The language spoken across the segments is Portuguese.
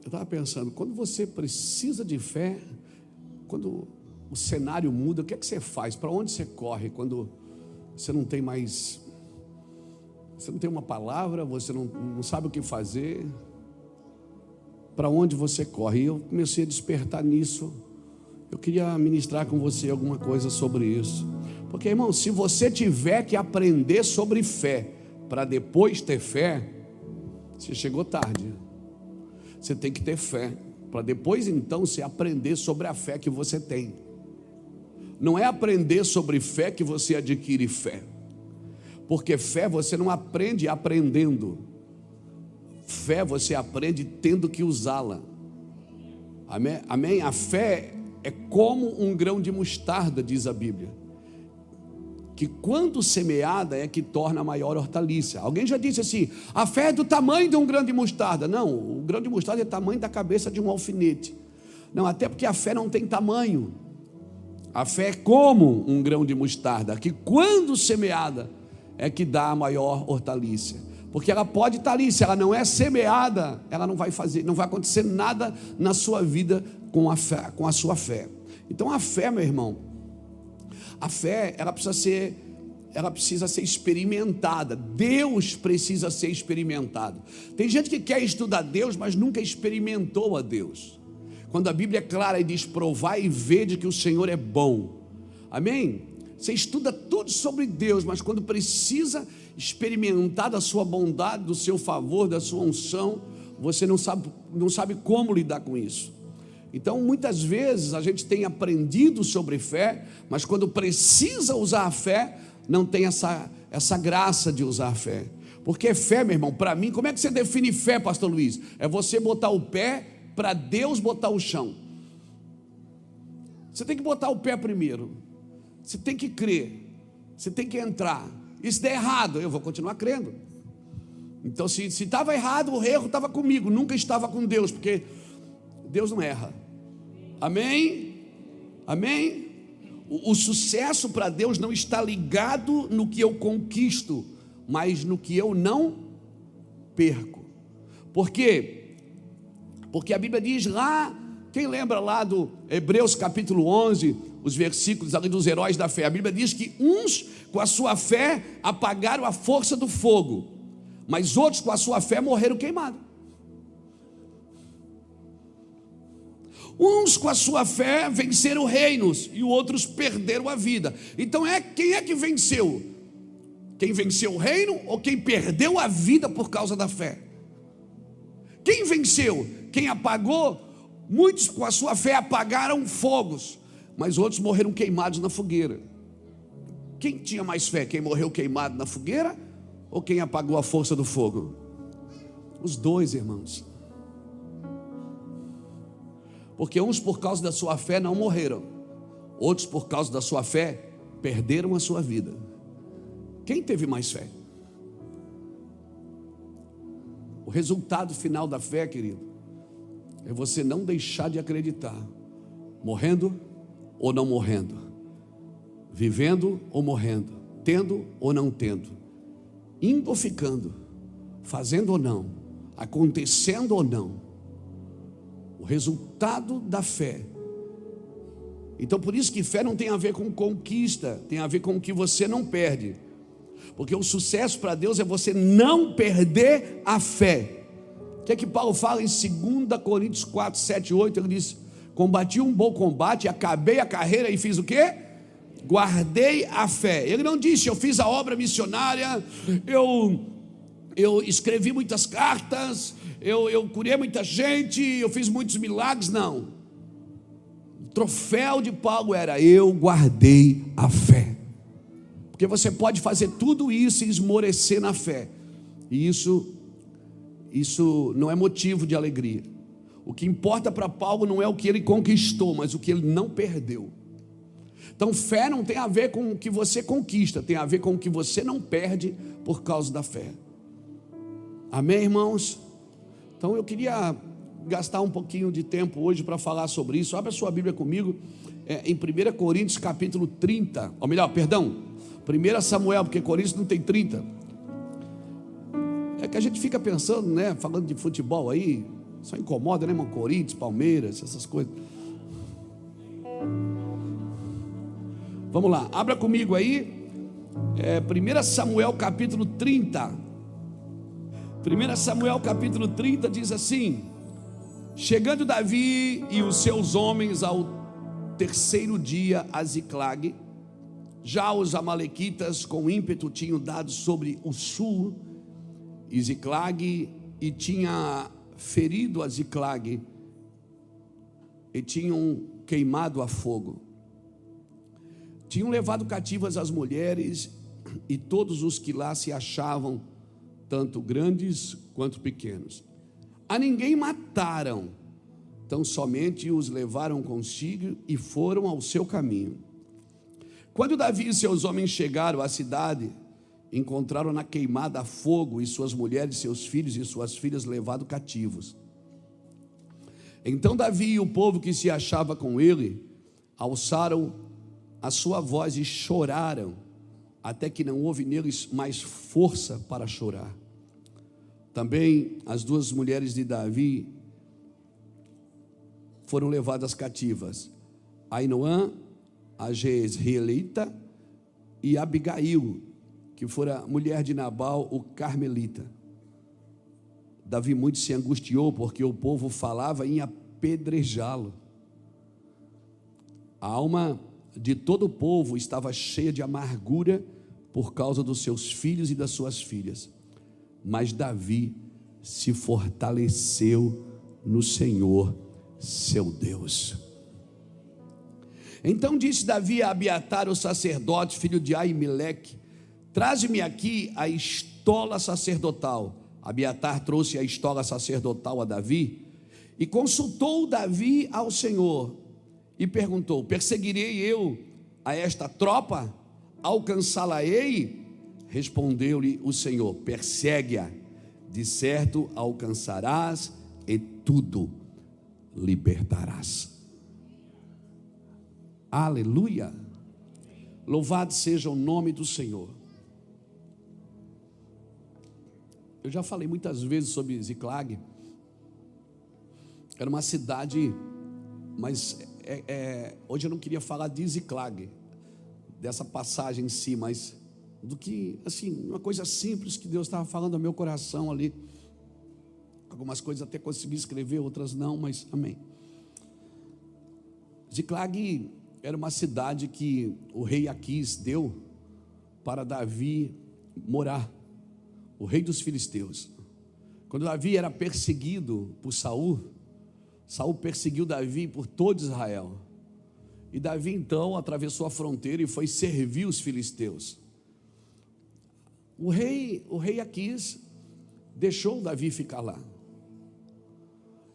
Eu estava pensando, quando você precisa de fé, quando o cenário muda, o que é que você faz? Para onde você corre? Quando você não tem mais, você não tem uma palavra, você não sabe o que fazer, para onde você corre? E eu comecei a despertar nisso. Eu queria ministrar com você alguma coisa sobre isso. Porque, irmão, se você tiver que aprender sobre fé para depois ter fé, você chegou tarde. Você tem que ter fé para depois então você aprender sobre a fé que você tem. Não é aprender sobre fé que você adquire fé. Porque fé você não aprende aprendendo. Fé você aprende tendo que usá-la. Amém? Amém? A fé é como um grão de mostarda, diz a Bíblia, que quando semeada é que torna a maior hortaliça. Alguém já disse assim, a fé é do tamanho de um grão de mostarda. Não, o grão de mostarda é do tamanho da cabeça de um alfinete. Não, até porque a fé não tem tamanho. A fé é como um grão de mostarda, que quando semeada é que dá a maior hortaliça. Porque ela pode estar ali, se ela não é semeada, ela não vai acontecer nada na sua vida com a fé, com a sua fé. Então a fé, meu irmão, a fé, ela precisa ser experimentada. Deus precisa ser experimentado. Tem gente que quer estudar Deus, mas nunca experimentou a Deus. Quando a Bíblia é clara e diz, provai e vede que o Senhor é bom. Amém? Você estuda tudo sobre Deus, mas quando precisa experimentar da sua bondade, do seu favor, da sua unção, você não sabe como lidar com isso. Então muitas vezes a gente tem aprendido sobre fé, mas quando precisa usar a fé, não tem essa graça de usar a fé. Porque fé, meu irmão, para mim, como é que você define fé, pastor Luiz? É você botar o pé para Deus botar o chão. Você tem que botar o pé primeiro. Você tem que crer. Você tem que entrar. E se der errado, eu vou continuar crendo. Então se estava errado, o erro estava comigo, nunca estava com Deus, porque Deus não erra. Amém? Amém? O sucesso para Deus não está ligado no que eu conquisto, mas no que eu não perco. Por quê? Porque a Bíblia diz lá, quem lembra lá do Hebreus capítulo 11, os versículos ali dos heróis da fé, a Bíblia diz que uns com a sua fé apagaram a força do fogo, mas outros com a sua fé morreram queimados. Uns com a sua fé venceram reinos e outros perderam a vida. Então quem é que venceu? Quem venceu o reino ou quem perdeu a vida por causa da fé? Quem venceu? Quem apagou? Muitos com a sua fé apagaram fogos, mas outros morreram queimados na fogueira. Quem tinha mais fé? Quem morreu queimado na fogueira ou quem apagou a força do fogo? Os dois, irmãos. Porque uns por causa da sua fé não morreram, outros por causa da sua fé perderam a sua vida. Quem teve mais fé? O resultado final da fé, querido, é você não deixar de acreditar, morrendo ou não morrendo, vivendo ou morrendo, tendo ou não tendo, indo ou ficando, fazendo ou não, acontecendo ou não. O resultado da fé. Então por isso que fé não tem a ver com conquista, tem a ver com o que você não perde. Porque o sucesso para Deus é você não perder a fé. O que é que Paulo fala em 2 Coríntios 4, 7 e 8? Ele diz, combati um bom combate, acabei a carreira e fiz o quê? Guardei a fé. Ele não disse, eu fiz a obra missionária, eu escrevi muitas cartas, eu curei muita gente, eu fiz muitos milagres. Não. O troféu de Paulo era, eu guardei a fé. Porque você pode fazer tudo isso e esmorecer na fé, e isso não é motivo de alegria. O que importa para Paulo não é o que ele conquistou, mas o que ele não perdeu. Então fé não tem a ver com o que você conquista, tem a ver com o que você não perde por causa da fé. Amém, irmãos? Então eu queria gastar um pouquinho de tempo hoje para falar sobre isso. Abra sua Bíblia comigo, em 1 Coríntios capítulo 30, ou melhor, perdão, 1 Samuel, porque Coríntios não tem 30. É que a gente fica pensando, né, falando de futebol aí, Só incomoda, né, irmão? Corinthians, Palmeiras, essas coisas. Vamos lá, abra comigo aí, 1 Samuel capítulo 30. 1 Samuel capítulo 30 diz assim: chegando Davi e os seus homens ao terceiro dia a Ziclag, já os amalequitas com ímpeto tinham dado sobre o sul e Ziclag, e tinha ferido a Ziclag, e tinham queimado a fogo. Tinham levado cativas as mulheres e todos os que lá se achavam, tanto grandes quanto pequenos. A ninguém mataram, tão somente os levaram consigo e foram ao seu caminho. Quando Davi e seus homens chegaram à cidade, encontraram-na queimada a fogo, e suas mulheres, seus filhos e suas filhas levados cativos. Então Davi e o povo que se achava com ele alçaram a sua voz e choraram, até que não houve neles mais força para chorar. Também as duas mulheres de Davi foram levadas cativas, Ainoã, a Jezreelita, e Abigail, que fora mulher de Nabal, o carmelita. Davi muito se angustiou, porque o povo falava em apedrejá-lo. A alma de todo o povo estava cheia de amargura por causa dos seus filhos e das suas filhas. Mas Davi se fortaleceu no Senhor, seu Deus. Então disse Davi a Abiatar, o sacerdote, filho de Aimeleque: traze-me aqui a estola sacerdotal. Abiatar trouxe a estola sacerdotal a Davi, e consultou Davi ao Senhor, e perguntou: perseguirei eu a esta tropa? Alcançá-la-ei? Respondeu-lhe o Senhor: persegue-a, de certo alcançarás e tudo libertarás. Aleluia! Louvado seja o nome do Senhor. Eu já falei muitas vezes sobre Ziclag. Era uma cidade, mas hoje eu não queria falar de Ziclag, dessa passagem em si, mas do que, assim, uma coisa simples que Deus estava falando ao meu coração ali. Algumas coisas até consegui escrever, outras não, mas amém. Ziclag era uma cidade que o rei Aquis deu para Davi morar, o rei dos filisteus. Quando Davi era perseguido por Saul perseguiu Davi por todo Israel, e Davi então atravessou a fronteira e foi servir os filisteus. O rei Aquis deixou Davi ficar lá,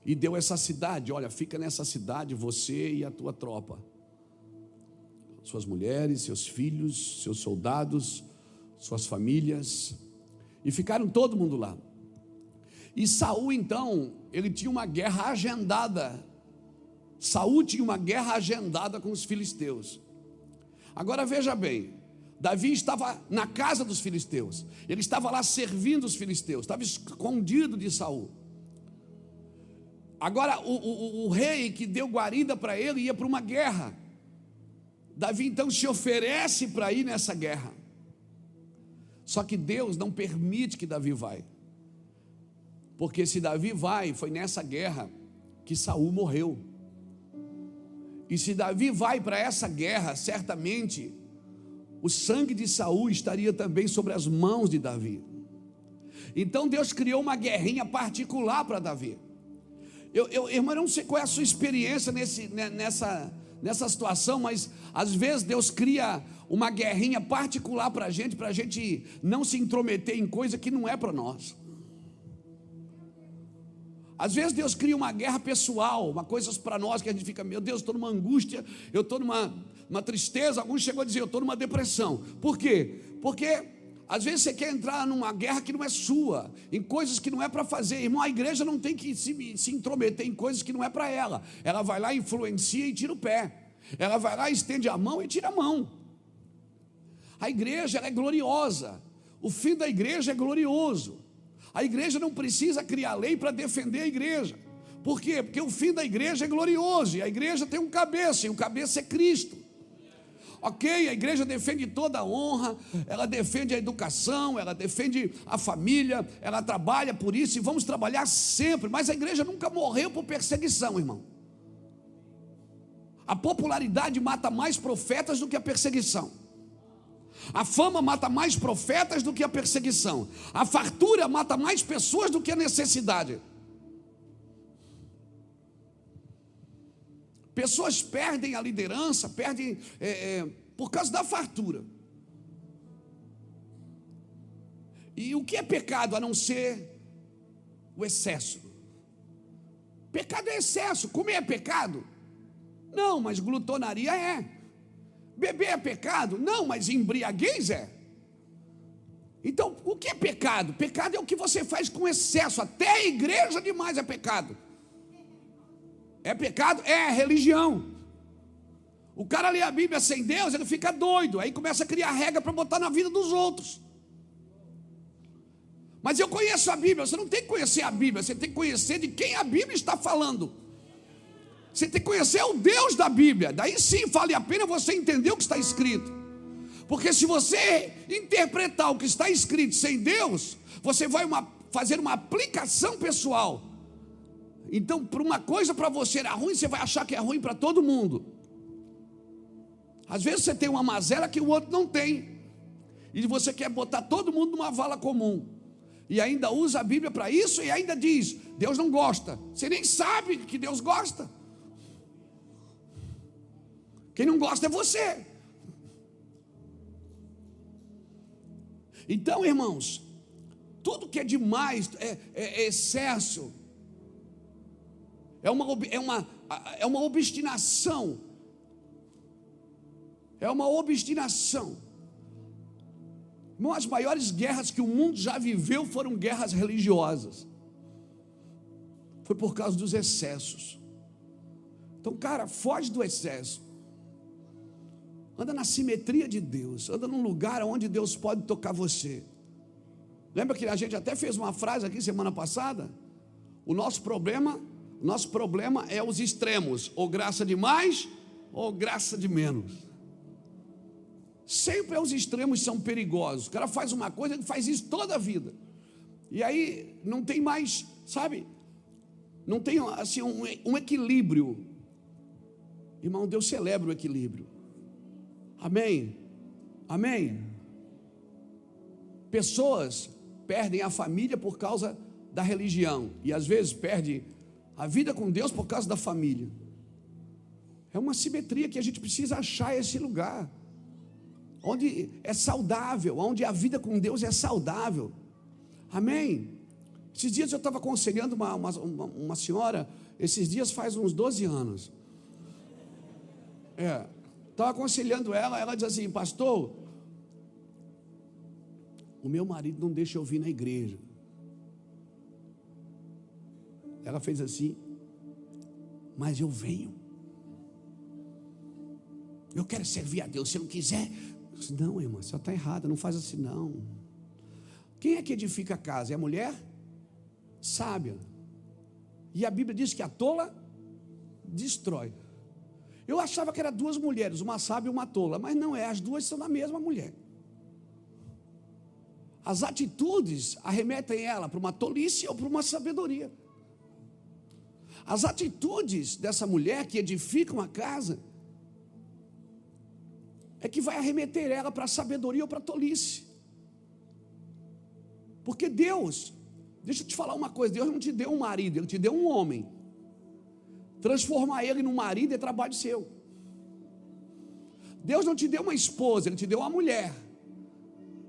e deu essa cidade: olha, fica nessa cidade você e a tua tropa, suas mulheres, seus filhos, seus soldados, suas famílias, e ficaram todo mundo lá. E Saul então, ele tinha uma guerra agendada. Saul tinha uma guerra agendada com os filisteus. Agora veja bem, Davi estava na casa dos filisteus, ele estava lá servindo os filisteus, estava escondido de Saul. Agora o rei que deu guarida para ele ia para uma guerra. Davi então se oferece para ir nessa guerra, só que Deus não permite que Davi vá, porque se Davi vai, foi nessa guerra que Saul morreu. E se Davi vai para essa guerra, certamente o sangue de Saul estaria também sobre as mãos de Davi. Então Deus criou uma guerrinha particular para Davi. Irmão, eu não sei qual é a sua experiência nessa situação, mas às vezes Deus cria uma guerrinha particular para a gente não se intrometer em coisa que não é para nós. Às vezes Deus cria uma guerra pessoal, uma coisa para nós que a gente fica: meu Deus, estou numa angústia, eu estou numa tristeza. Alguns chegam a dizer: eu estou numa depressão. Por quê? Porque às vezes você quer entrar numa guerra que não é sua, em coisas que não é para fazer. Irmão, a igreja não tem que se intrometer em coisas que não é para ela. Ela vai lá, influencia e tira o pé. Ela vai lá, estende a mão e tira a mão. A igreja, ela é gloriosa. O fim da igreja é glorioso. A igreja não precisa criar lei para defender a igreja. Por quê? Porque o fim da igreja é glorioso, e a igreja tem um cabeça, e o cabeça é Cristo. Ok, a igreja defende toda a honra, ela defende a educação, ela defende a família, ela trabalha por isso, e vamos trabalhar sempre, mas a igreja nunca morreu por perseguição, irmão. A popularidade mata mais profetas do que a perseguição. A fama mata mais profetas do que a perseguição. A fartura mata mais pessoas do que a necessidade. Pessoas perdem a liderança, perdem por causa da fartura. E o que é pecado a não ser o excesso? Pecado é excesso. Comer é pecado? Não, mas glutonaria é. Beber é pecado? Não, mas embriaguez é. Então, o que é pecado? Pecado é o que você faz com excesso. Até a igreja demais é pecado. É pecado? É religião. O cara lê a Bíblia sem Deus, ele fica doido. Aí começa a criar regra para botar na vida dos outros. Mas eu conheço a Bíblia. Você não tem que conhecer a Bíblia, você tem que conhecer de quem a Bíblia está falando. Você tem que conhecer o Deus da Bíblia. Daí sim vale a pena você entender o que está escrito. Porque se você interpretar o que está escrito sem Deus, você vai fazer uma aplicação pessoal. Então, por uma coisa para você era ruim, você vai achar que é ruim para todo mundo. Às vezes você tem uma mazela que o outro não tem, e você quer botar todo mundo numa vala comum, e ainda usa a Bíblia para isso, e ainda diz, Deus não gosta. Você nem sabe que Deus gosta. Quem não gosta é você. Então, irmãos, tudo que é demais, é excesso, é uma obstinação. É uma obstinação. Irmão, as maiores guerras que o mundo já viveu foram guerras religiosas. Foi por causa dos excessos. Então, cara, foge do excesso. Anda na simetria de Deus. Anda num lugar onde Deus pode tocar você. Lembra que a gente até fez uma frase aqui semana passada? O nosso problema é os extremos, ou graça de mais, ou graça de menos. Sempre os extremos são perigosos. O cara faz uma coisa, ele faz isso toda a vida. E aí não tem mais, sabe? Não tem assim um equilíbrio. Irmão, Deus celebra o equilíbrio. Amém? Amém? Pessoas perdem a família por causa da religião. E às vezes perdem a vida com Deus por causa da família. É uma simetria que a gente precisa achar esse lugar, onde é saudável, onde a vida com Deus é saudável. Amém? Esses dias eu estava aconselhando uma senhora, esses dias faz uns 12 anos. Estava aconselhando ela diz assim, pastor, o meu marido não deixa eu vir na igreja. Ela fez assim, mas eu venho. Eu quero servir a Deus, se eu não quiser. Eu disse, não, irmã, você está errada, não faz assim não. Quem é que edifica a casa? É a mulher sábia. E a Bíblia diz que a tola destrói. Eu achava que eram duas mulheres, uma sábia e uma tola, mas não é, as duas são da mesma mulher. As atitudes arremetem ela para uma tolice ou para uma sabedoria. As atitudes dessa mulher que edifica uma casa é que vai arremeter ela para a sabedoria ou para a tolice. Porque Deus, deixa eu te falar uma coisa, Deus não te deu um marido, Ele te deu um homem. Transformar ele num marido é trabalho seu. Deus não te deu uma esposa, Ele te deu uma mulher.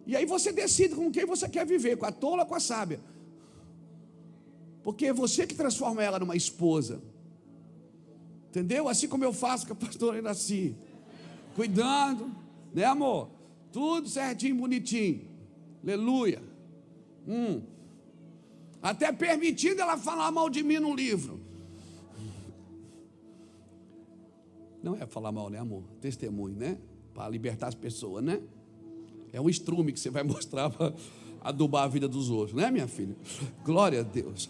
E aí você decide com quem você quer viver, com a tola ou com a sábia. Porque é você que transforma ela numa esposa. Entendeu? Assim como eu faço com a pastora Iraci. Cuidando, né, amor? Tudo certinho, bonitinho. Aleluia. Até permitindo ela falar mal de mim no livro. Não é falar mal, né, amor? Testemunho, né? Para libertar as pessoas, né? É um estrume que você vai mostrar para adubar a vida dos outros, né, minha filha? Glória a Deus.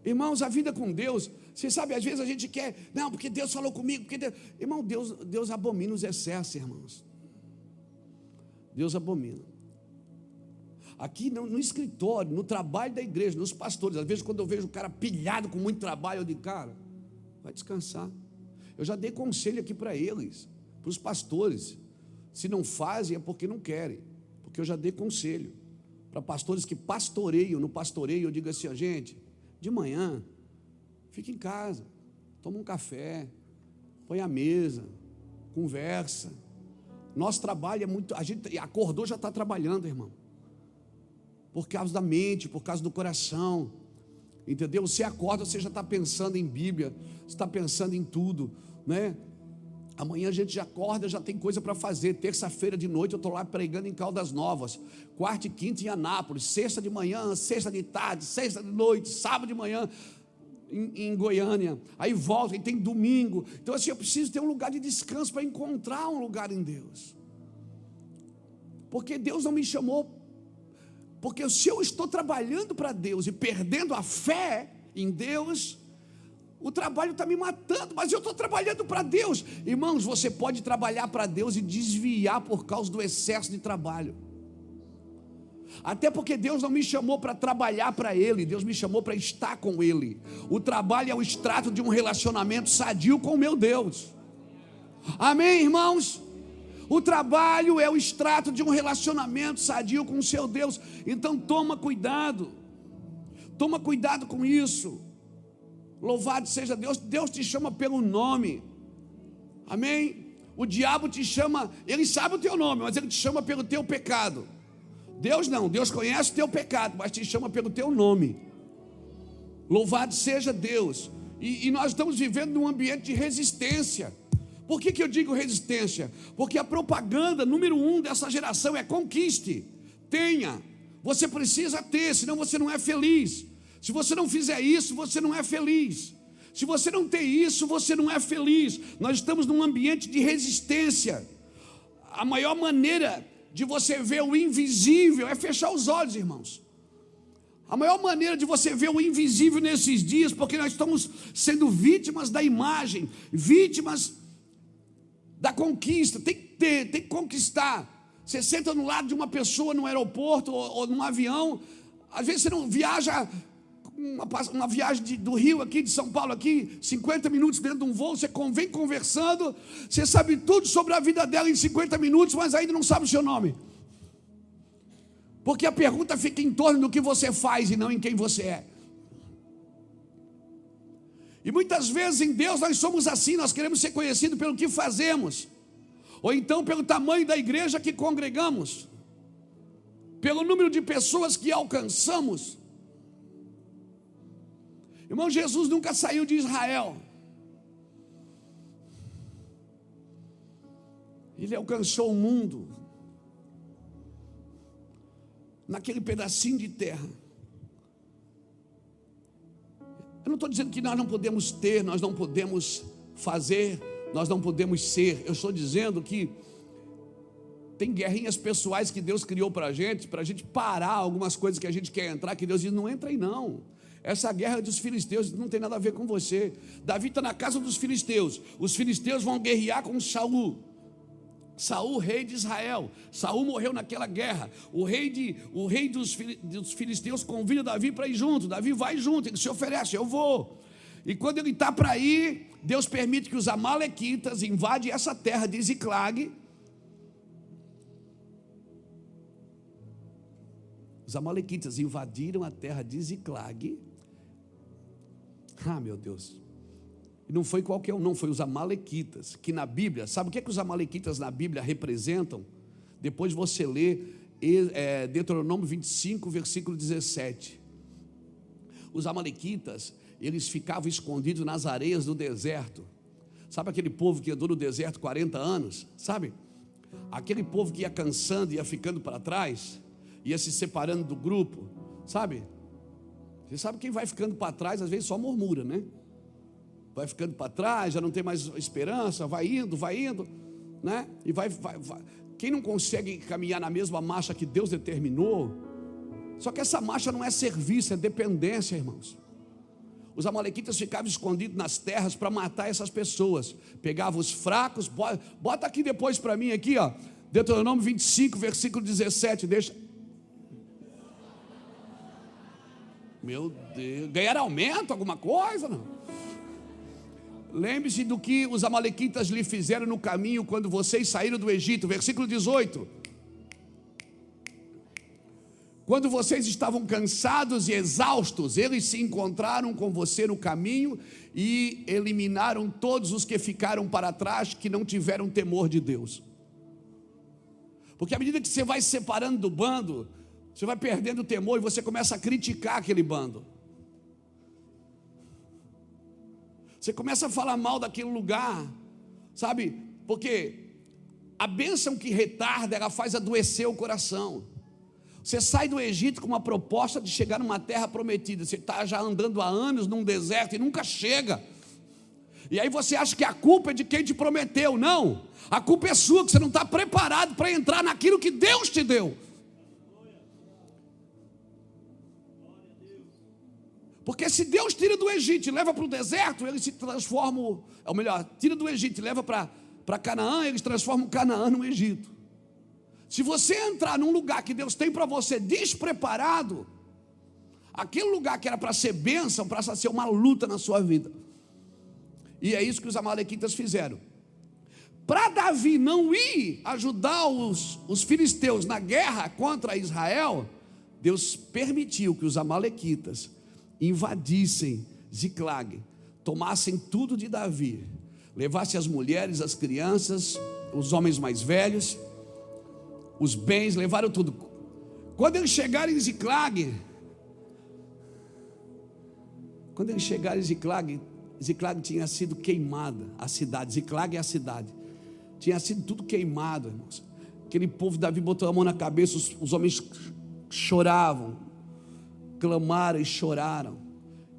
Irmãos, a vida com Deus, você sabe, às vezes a gente quer, não, porque Deus falou comigo, porque Deus... Irmão, Deus abomina os excessos, irmãos. Deus abomina. Aqui no escritório, no trabalho da igreja, nos pastores, às vezes quando eu vejo o cara pilhado com muito trabalho, eu digo, cara, vai descansar. Eu já dei conselho aqui para eles, para os pastores, se não fazem é porque não querem, porque eu já dei conselho, para pastores que pastoreiam, no pastoreio eu digo assim, ó, gente, de manhã, fica em casa, toma um café, põe a mesa, conversa. Nosso trabalho é muito, a gente acordou, já está trabalhando, irmão, por causa da mente, por causa do coração, entendeu? Você acorda, você já está pensando em Bíblia, você está pensando em tudo, né? Amanhã a gente já acorda, já tem coisa para fazer. Terça-feira de noite eu estou lá pregando em Caldas Novas, quarta e quinta em Anápolis, sexta de manhã, sexta de tarde, sexta de noite, sábado de manhã em Goiânia, aí volta e tem domingo. Então assim, eu preciso ter um lugar de descanso para encontrar um lugar em Deus, porque Deus não me chamou, porque se eu estou trabalhando para Deus e perdendo a fé em Deus, o trabalho está me matando, mas eu estou trabalhando para Deus. Irmãos, você pode trabalhar para Deus e desviar por causa do excesso de trabalho. Até porque Deus não me chamou para trabalhar para Ele, Deus me chamou para estar com Ele. O trabalho é o extrato de um relacionamento sadio com o meu Deus. Amém, irmãos? O trabalho é o extrato de um relacionamento sadio com o seu Deus. Então toma cuidado com isso. Louvado seja Deus. Deus te chama pelo nome, amém? O diabo te chama, ele sabe o teu nome, mas ele te chama pelo teu pecado. Deus não, Deus conhece o teu pecado, mas te chama pelo teu nome. Louvado seja Deus. E nós estamos vivendo num ambiente de resistência. Por que eu digo resistência? Porque a propaganda número 1 dessa geração é conquiste, tenha. Você precisa ter, senão você não é feliz. Se você não fizer isso, você não é feliz. Se você não tem isso, você não é feliz. Nós estamos num ambiente de resistência. A maior maneira de você ver o invisível é fechar os olhos, irmãos. A maior maneira de você ver o invisível nesses dias, porque nós estamos sendo vítimas da imagem, vítimas da conquista. Tem que ter, tem que conquistar. Você senta no lado de uma pessoa no aeroporto ou num avião, às vezes você não viaja, uma viagem do Rio aqui, de São Paulo aqui, 50 minutos dentro de um voo, você vem conversando, você sabe tudo sobre a vida dela em 50 minutos, mas ainda não sabe o seu nome, porque a pergunta fica em torno do que você faz e não em quem você é. E muitas vezes em Deus nós somos assim, nós queremos ser conhecidos pelo que fazemos, ou então pelo tamanho da igreja que congregamos, pelo número de pessoas que alcançamos. Irmão, Jesus nunca saiu de Israel. Ele alcançou o mundo naquele pedacinho de terra. Eu não estou dizendo que nós não podemos ter, nós não podemos fazer, nós não podemos ser. Eu estou dizendo que tem guerrinhas pessoais que Deus criou para a gente parar algumas coisas que a gente quer entrar, que Deus diz, não entra aí não. Essa guerra dos filisteus não tem nada a ver com você. Davi está na casa dos filisteus. Os filisteus vão guerrear com Saul. Saul, rei de Israel. Saul morreu naquela guerra. O rei dos filisteus convida Davi para ir junto. Davi vai junto, ele se oferece, eu vou. E quando ele está para ir, Deus permite que os amalequitas invadem essa terra de Ziclag. Os amalequitas invadiram a terra de Ziclag. Ah, meu Deus. E não foi qualquer um, não, foi os amalequitas, que na Bíblia, sabe o que os amalequitas na Bíblia representam? Depois você lê Deuteronômio 25, versículo 17. Os amalequitas, eles ficavam escondidos nas areias do deserto. Sabe aquele povo que andou no deserto 40 anos? Sabe? Aquele povo que ia cansando, ia ficando para trás, ia se separando do grupo, sabe? Você sabe quem vai ficando para trás, às vezes só murmura, né? Vai ficando para trás, já não tem mais esperança, vai indo, né? E vai. Quem não consegue caminhar na mesma marcha que Deus determinou, só que essa marcha não é serviço, é dependência, irmãos. os amalequitas ficavam escondidos nas terras para matar essas pessoas. Pegavam os fracos, bota aqui depois para mim, aqui, ó, Deuteronômio 25, versículo 17, deixa. Meu Deus, ganharam aumento, alguma coisa? Não? Lembre-se do que os amalequitas lhe fizeram no caminho quando vocês saíram do Egito, versículo 18. Quando vocês estavam cansados e exaustos, eles se encontraram com você no caminho e eliminaram todos os que ficaram para trás, que não tiveram temor de Deus. Porque à medida que você vai se separando do bando, você vai perdendo o temor e você começa a criticar aquele bando. Você começa a falar mal daquele lugar, sabe? Porque a bênção que retarda, ela faz adoecer o coração. Você sai do Egito com uma proposta de chegar numa terra prometida. Você está já andando há anos num deserto e nunca chega. E aí você acha que a culpa é de quem te prometeu. Não, a culpa é sua, que você não está preparado para entrar naquilo que Deus te deu. Porque se Deus tira do Egito e leva para o deserto, ele se transforma, ou melhor, tira do Egito e leva para Canaã, eles transformam Canaã no Egito. Se você entrar num lugar que Deus tem para você despreparado, aquele lugar que era para ser bênção, passa a ser uma luta na sua vida. E é isso que os amalequitas fizeram. Para Davi não ir ajudar os filisteus na guerra contra Israel, Deus permitiu que os amalequitas invadissem Ziclag, tomassem tudo de Davi, levassem as mulheres, as crianças, os homens mais velhos, os bens, levaram tudo. Quando eles chegaram em Ziclag, Ziclag tinha sido queimada, a cidade. Ziclag é a cidade, tinha sido tudo queimado, irmãos. Aquele povo, Davi botou a mão na cabeça, os homens choravam, clamaram e choraram,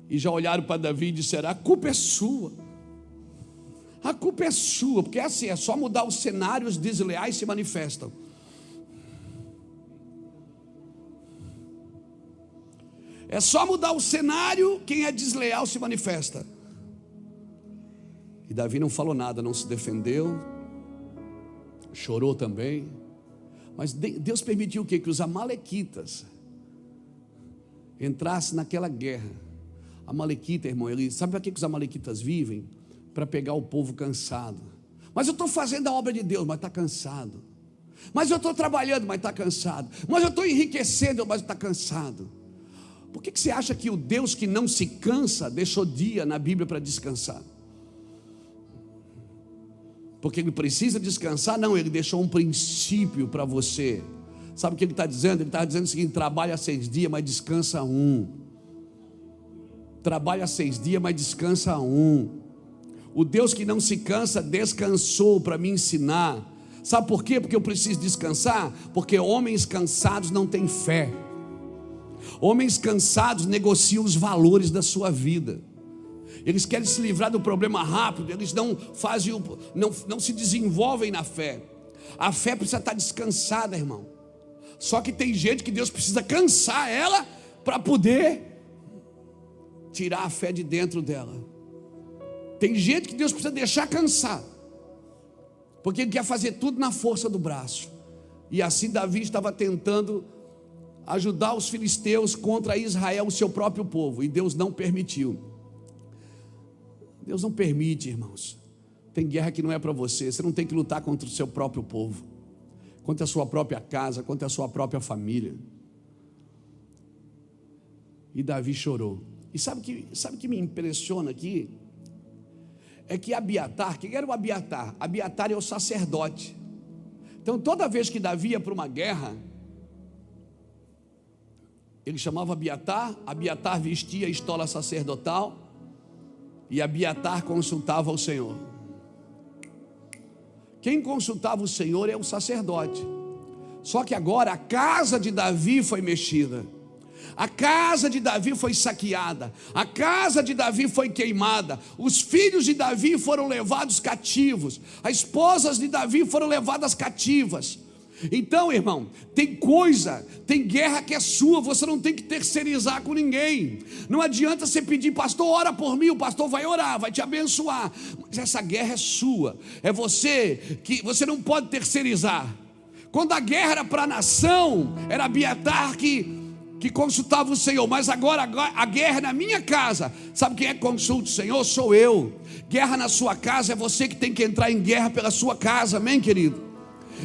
e já olharam para Davi e disseram: a culpa é sua, a culpa é sua, porque é assim, é só mudar o cenário, os desleais se manifestam. É só mudar o cenário, quem é desleal se manifesta. E Davi não falou nada, não se defendeu, chorou também. Mas Deus permitiu o quê? Que os amalequitas entrassem naquela guerra. Amalequita, irmão, sabe para que os amalequitas vivem? Para pegar o povo cansado. Mas eu estou fazendo a obra de Deus, mas está cansado. Mas eu estou trabalhando, mas está cansado. Mas eu estou enriquecendo, mas está cansado. Por que você acha que o Deus que não se cansa deixou dia na Bíblia para descansar? Porque ele precisa descansar? Não, ele deixou um princípio para você. Sabe o que ele está dizendo? Ele está dizendo o seguinte: trabalha 6 dias, mas descansa 1. Trabalha 6 dias, mas descansa 1. O Deus que não se cansa descansou para me ensinar. Sabe por quê? Porque eu preciso descansar? Porque homens cansados não têm fé. Homens cansados negociam os valores da sua vida. Eles querem se livrar do problema rápido. Eles não se desenvolvem na fé. A fé precisa estar descansada, irmão. Só que tem gente que Deus precisa cansar ela para poder tirar a fé de dentro dela. Tem gente que Deus precisa deixar cansar, porque ele quer fazer tudo na força do braço. E assim Davi estava tentando ajudar os filisteus contra Israel, o seu próprio povo, e Deus não permitiu. Deus não permite, irmãos. Tem guerra que não é para você. Você não tem que lutar contra o seu próprio povo, contra a sua própria casa, contra a sua própria família. E Davi chorou. E sabe que me impressiona aqui? É que Abiatar, quem era o Abiatar? Abiatar é o sacerdote. Então toda vez que Davi ia para uma guerra, ele chamava Abiatar. Abiatar vestia a estola sacerdotal e Abiatar consultava o Senhor. Quem consultava o Senhor é o sacerdote. Só que agora a casa de Davi foi mexida. A casa de Davi foi saqueada. A casa de Davi foi queimada. Os filhos de Davi foram levados cativos. As esposas de Davi foram levadas cativas. Então, irmão, tem guerra que é sua, você não tem que terceirizar com ninguém. Não adianta você pedir, pastor, ora por mim, o pastor vai orar, vai te abençoar, mas essa guerra é sua, é você, que você não pode terceirizar. Quando a guerra era para a nação, era Abiatar que consultava o Senhor, mas agora a guerra é na minha casa. Sabe quem é que consulta o Senhor? Sou eu. Guerra na sua casa, é você que tem que entrar em guerra pela sua casa, amém, querido?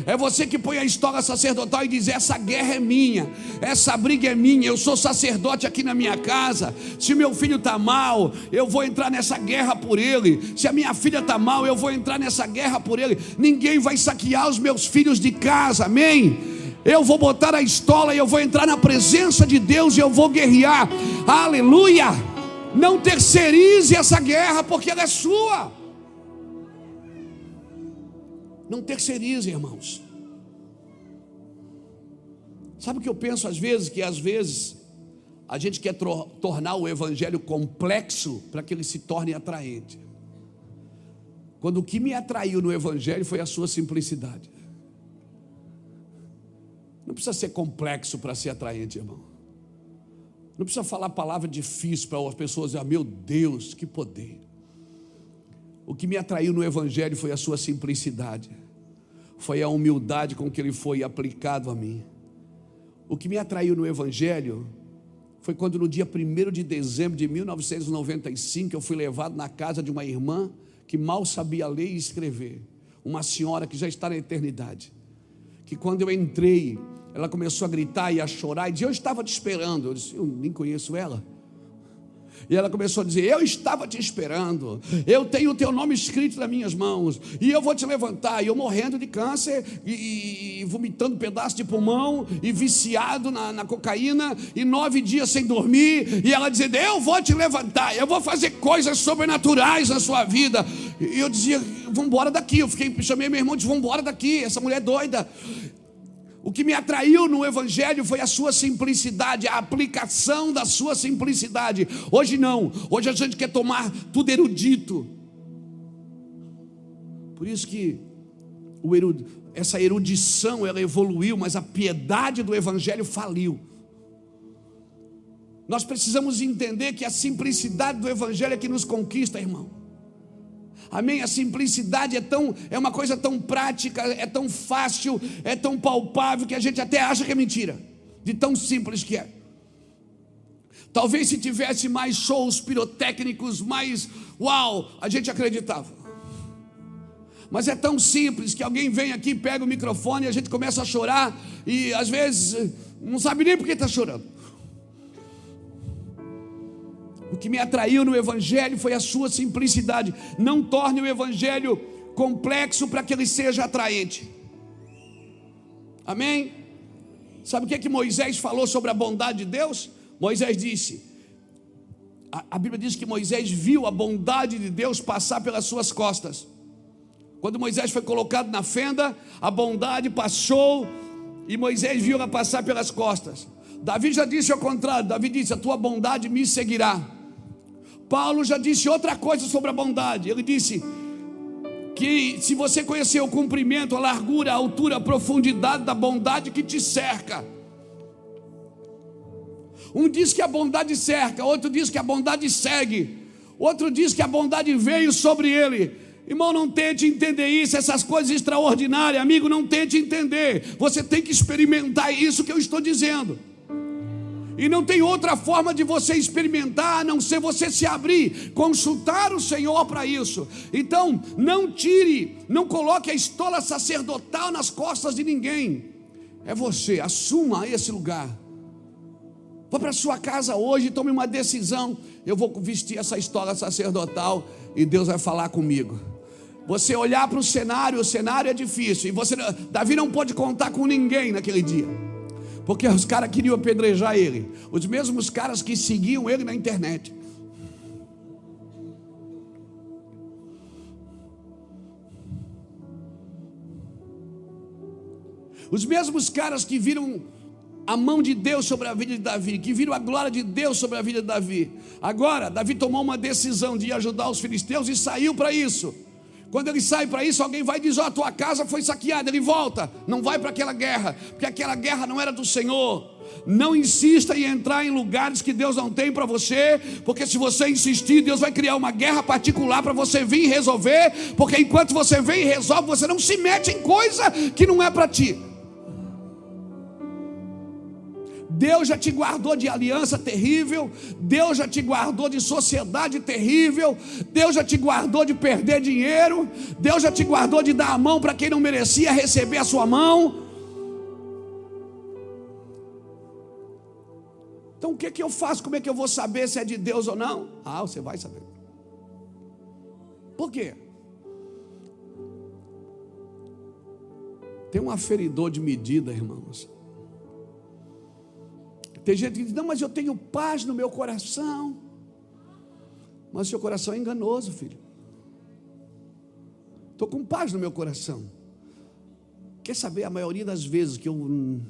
É você que põe a história sacerdotal e diz: essa guerra é minha, essa briga é minha, eu sou sacerdote aqui na minha casa. Se meu filho está mal, eu vou entrar nessa guerra por ele. Se a minha filha está mal, eu vou entrar nessa guerra por ele. Ninguém vai saquear os meus filhos de casa, amém? Eu vou botar a estola e eu vou entrar na presença de Deus e eu vou guerrear, aleluia. Não terceirize essa guerra, porque ela é sua. Não terceirize, irmãos. Sabe o que eu penso às vezes? Que às vezes a gente quer tornar o evangelho complexo para que ele se torne atraente, quando o que me atraiu no evangelho foi a sua simplicidade. Não precisa ser complexo para ser atraente, irmão. Não precisa falar palavra difícil para as pessoas dizer: meu Deus, que poder. O que me atraiu no evangelho foi a sua simplicidade, foi a humildade com que ele foi aplicado a mim. O que me atraiu no evangelho foi quando no dia 1º de dezembro de 1995 eu fui levado na casa de uma irmã que mal sabia ler e escrever, uma senhora que já está na eternidade, que quando eu entrei, ela começou a gritar e a chorar e dizer: eu estava te esperando. Eu disse: eu nem conheço ela. E ela começou a dizer: eu estava te esperando, eu tenho o teu nome escrito nas minhas mãos, e eu vou te levantar. E eu morrendo de câncer, e vomitando pedaço de pulmão, e viciado na cocaína, e 9 dias sem dormir, e ela dizendo: eu vou te levantar, eu vou fazer coisas sobrenaturais na sua vida. E eu dizia: vamos embora daqui. Chamei meu irmão e disse: vamos embora daqui, essa mulher é doida. O que me atraiu no evangelho foi a sua simplicidade, a aplicação da sua simplicidade. Hoje não, hoje a gente quer tomar tudo erudito. Por isso que essa erudição ela evoluiu, mas a piedade do evangelho faliu. Nós precisamos entender que a simplicidade do evangelho é que nos conquista, irmão. Amém? A simplicidade é uma coisa tão prática, é tão fácil, é tão palpável, que a gente até acha que é mentira, de tão simples que é. Talvez se tivesse mais shows pirotécnicos, mais uau, a gente acreditava. Mas é tão simples que alguém vem aqui, pega o microfone e a gente começa a chorar, e às vezes não sabe nem por que está chorando. O que me atraiu no evangelho foi a sua simplicidade. Não torne o evangelho complexo para que ele seja atraente. Amém? Sabe o que Moisés falou sobre a bondade de Deus? Moisés disse, a Bíblia diz que Moisés viu a bondade de Deus passar pelas suas costas. Quando Moisés foi colocado na fenda, a bondade passou e Moisés viu ela passar pelas costas. Davi já disse ao contrário. Davi disse: a tua bondade me seguirá. Paulo já disse outra coisa sobre a bondade. Ele disse que se você conhecer o comprimento, a largura, a altura, a profundidade da bondade que te cerca. Um diz que a bondade cerca, outro diz que a bondade segue, outro diz que a bondade veio sobre ele. Irmão, não tente entender isso, essas coisas extraordinárias, amigo, não tente entender. Você tem que experimentar isso que eu estou dizendo. E não tem outra forma de você experimentar a não ser você se abrir, consultar o Senhor para isso. Então, não coloque a estola sacerdotal nas costas de ninguém. É você, assuma esse lugar. Vá para a sua casa hoje e tome uma decisão. Eu vou vestir essa estola sacerdotal e Deus vai falar comigo. Você olhar para o cenário é difícil. E Davi não pôde contar com ninguém naquele dia, porque os caras queriam apedrejar ele. Os mesmos caras que seguiam ele na internet. Os mesmos caras que viram a mão de Deus sobre a vida de Davi, que viram a glória de Deus sobre a vida de Davi. Agora, Davi tomou uma decisão de ajudar os filisteus e saiu para isso. Quando ele sai para isso, alguém vai e diz: ó, a tua casa foi saqueada. Ele volta, não vai para aquela guerra, porque aquela guerra não era do Senhor. Não insista em entrar em lugares que Deus não tem para você, porque se você insistir, Deus vai criar uma guerra particular para você vir resolver, porque enquanto você vem e resolve, você não se mete em coisa que não é para ti. Deus já te guardou de aliança terrível, Deus já te guardou de sociedade terrível, Deus já te guardou de perder dinheiro, Deus já te guardou de dar a mão para quem não merecia receber a sua mão. Então o que eu faço? Como é que eu vou saber se é de Deus ou não? Você vai saber. Por quê? Tem um aferidor de medida, irmãos. Tem gente que diz: não, mas eu tenho paz no meu coração. Mas o seu coração é enganoso, filho. Estou com paz no meu coração. Quer saber, a maioria das vezes que eu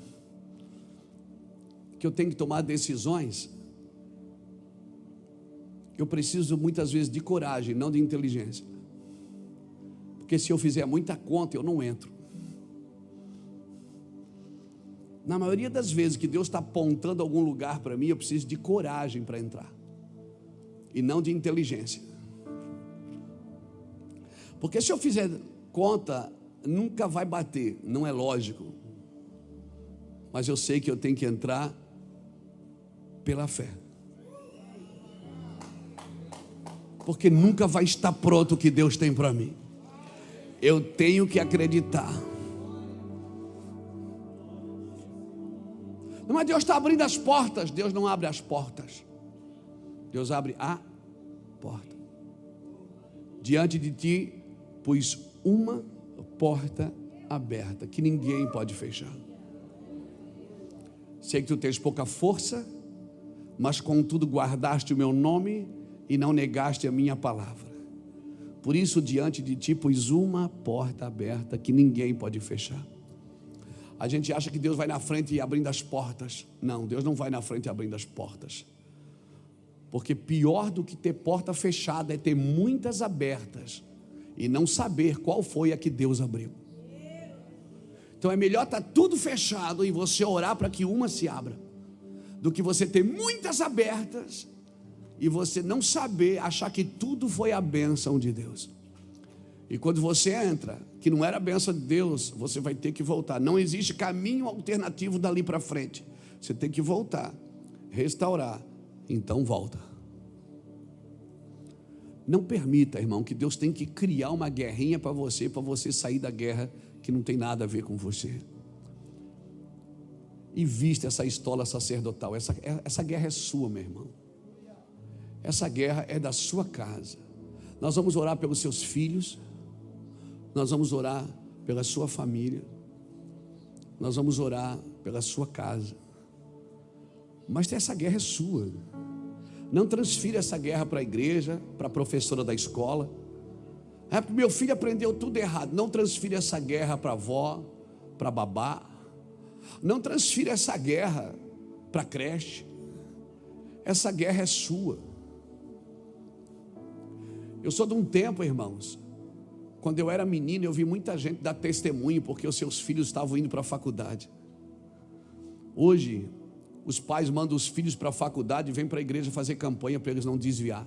tenho que tomar decisões, eu preciso muitas vezes de coragem, não de inteligência. Porque se eu fizer muita conta, eu não entro. Na maioria das vezes que Deus está apontando algum lugar para mim, eu preciso de coragem para entrar, e não de inteligência. Porque se eu fizer conta, nunca vai bater, não é lógico. Mas eu sei que eu tenho que entrar pela fé, porque nunca vai estar pronto o que Deus tem para mim. Eu tenho que acreditar. Mas Deus está abrindo as portas. Deus não abre as portas, Deus abre a porta. Diante de ti pus uma porta aberta, que ninguém pode fechar. Sei que tu tens pouca força, mas contudo guardaste o meu nome e não negaste a minha palavra. Por isso diante de ti pus uma porta aberta, que ninguém pode fechar. A gente acha que Deus vai na frente e abrindo as portas. Não, Deus não vai na frente abrindo as portas. Porque pior do que ter porta fechada é ter muitas abertas e não saber qual foi a que Deus abriu. Então é melhor estar tudo fechado e você orar para que uma se abra, do que você ter muitas abertas e você não saber, achar que tudo foi a bênção de Deus. E quando você entra, que não era a bênção de Deus, você vai ter que voltar. Não existe caminho alternativo dali para frente. Você tem que voltar, restaurar. Então volta. Não permita, irmão, que Deus tem que criar uma guerrinha para você sair da guerra que não tem nada a ver com você. E vista essa estola sacerdotal. Essa guerra é sua, meu irmão. Essa guerra é da sua casa. Nós vamos orar pelos seus filhos. Nós vamos orar pela sua família. Nós vamos orar pela sua casa. Mas essa guerra é sua. Não transfira essa guerra para a igreja, para a professora da escola. Porque meu filho aprendeu tudo errado. Não transfira essa guerra para a avó, para a babá. Não transfira essa guerra para a creche. Essa guerra é sua. Eu sou de um tempo, irmãos, quando eu era menino, eu vi muita gente dar testemunho porque os seus filhos estavam indo para a faculdade. Hoje, os pais mandam os filhos para a faculdade e vêm para a igreja fazer campanha para eles não desviar.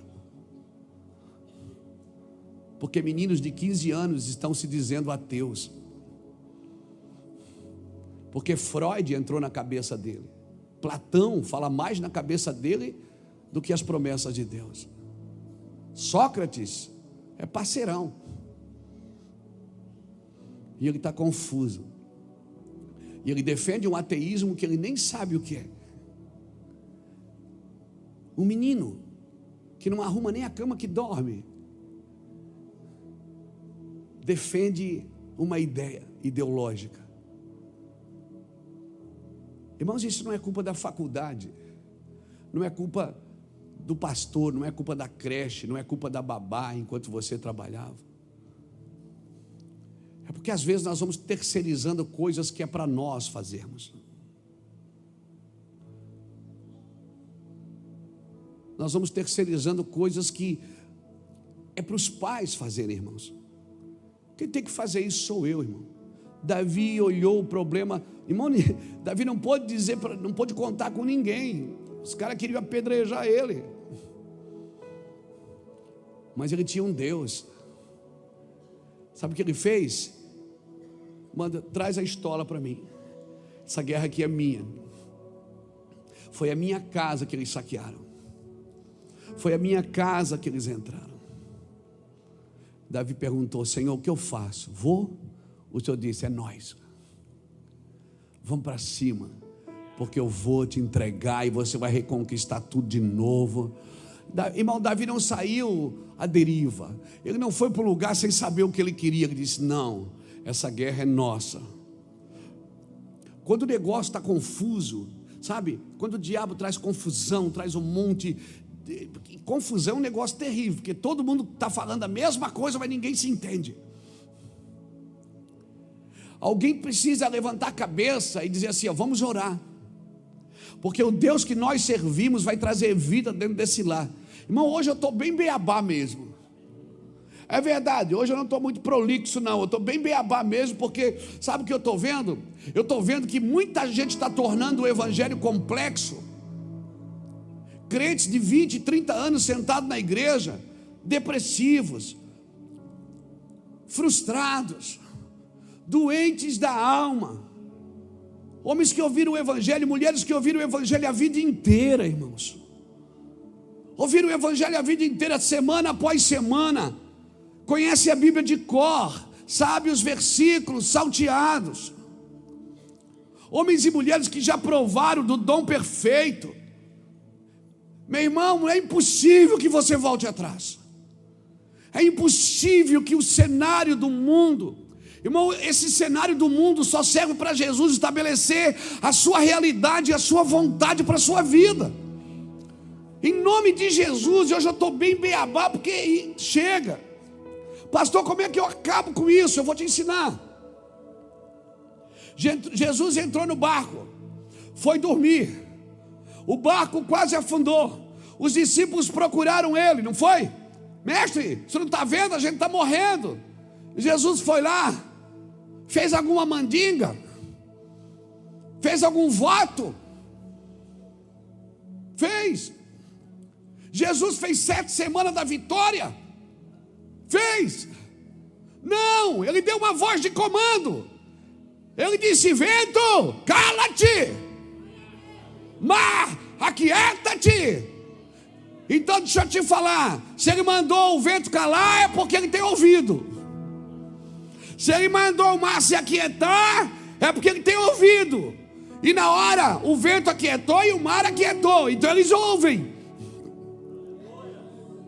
Porque meninos de 15 anos estão se dizendo ateus. Porque Freud entrou na cabeça dele. Platão fala mais na cabeça dele do que as promessas de Deus. Sócrates é parceirão. E ele está confuso. E ele defende um ateísmo que ele nem sabe o que é. Um menino que não arruma nem a cama que dorme defende uma ideia ideológica. Irmãos, isso não é culpa da faculdade, não é culpa do pastor, não é culpa da creche, não é culpa da babá enquanto você trabalhava. É porque às vezes nós vamos terceirizando coisas que é para nós fazermos. Nós vamos terceirizando coisas que é para os pais fazerem, irmãos. Quem tem que fazer isso sou eu, irmão. Davi olhou o problema, irmão. Davi não pôde dizer, não pôde contar com ninguém. Os caras queriam apedrejar ele, mas ele tinha um Deus. Sabe o que ele fez? Manda, traz a estola para mim. Essa guerra aqui é minha. Foi a minha casa que eles saquearam. Foi a minha casa que eles entraram. Davi perguntou: Senhor, o que eu faço? Vou? O Senhor disse: é nós. Vamos para cima, porque eu vou te entregar e você vai reconquistar tudo de novo. Irmão, Davi não saiu à deriva. Ele não foi para um lugar sem saber o que ele queria. Ele disse: não, essa guerra é nossa. Quando o negócio está confuso, sabe? Quando o diabo traz confusão, traz um monte de... Confusão é um negócio terrível, porque todo mundo está falando a mesma coisa, mas ninguém se entende. Alguém precisa levantar a cabeça e dizer assim: ó, vamos orar, porque o Deus que nós servimos vai trazer vida dentro desse lar. Irmão, hoje eu estou bem beabá mesmo. É verdade, hoje eu não estou muito prolixo não, eu estou bem beabá mesmo, porque sabe o que eu estou vendo? Eu estou vendo que muita gente está tornando o evangelho complexo. Crentes de 20, 30 anos sentados na igreja, depressivos, frustrados, doentes da alma. Homens que ouviram o evangelho, mulheres que ouviram o evangelho a vida inteira, irmãos. Ouviram o evangelho a vida inteira, semana após semana. Conhece a Bíblia de cor, sabe os versículos salteados. Homens e mulheres que já provaram do dom perfeito. Meu irmão, é impossível que você volte atrás. É impossível que o cenário do mundo, irmão, esse cenário do mundo só serve para Jesus estabelecer a sua realidade e a sua vontade para a sua vida. Em nome de Jesus, eu já estou bem beabá, porque chega. Pastor, como é que eu acabo com isso? Eu vou te ensinar. Jesus entrou no barco, foi dormir. O barco quase afundou. Os discípulos procuraram ele, não foi? Mestre, você não está vendo? A gente está morrendo. Jesus foi lá, fez alguma mandinga, fez algum voto, fez. Jesus fez 7 semanas da vitória, fez. Não, ele deu uma voz de comando. Ele disse: vento, cala-te, mar, aquieta-te. Então deixa eu te falar, se ele mandou o vento calar, é porque ele tem ouvido. Se ele mandou o mar se aquietar, é porque ele tem ouvido. E na hora o vento aquietou e o mar aquietou, então eles ouvem.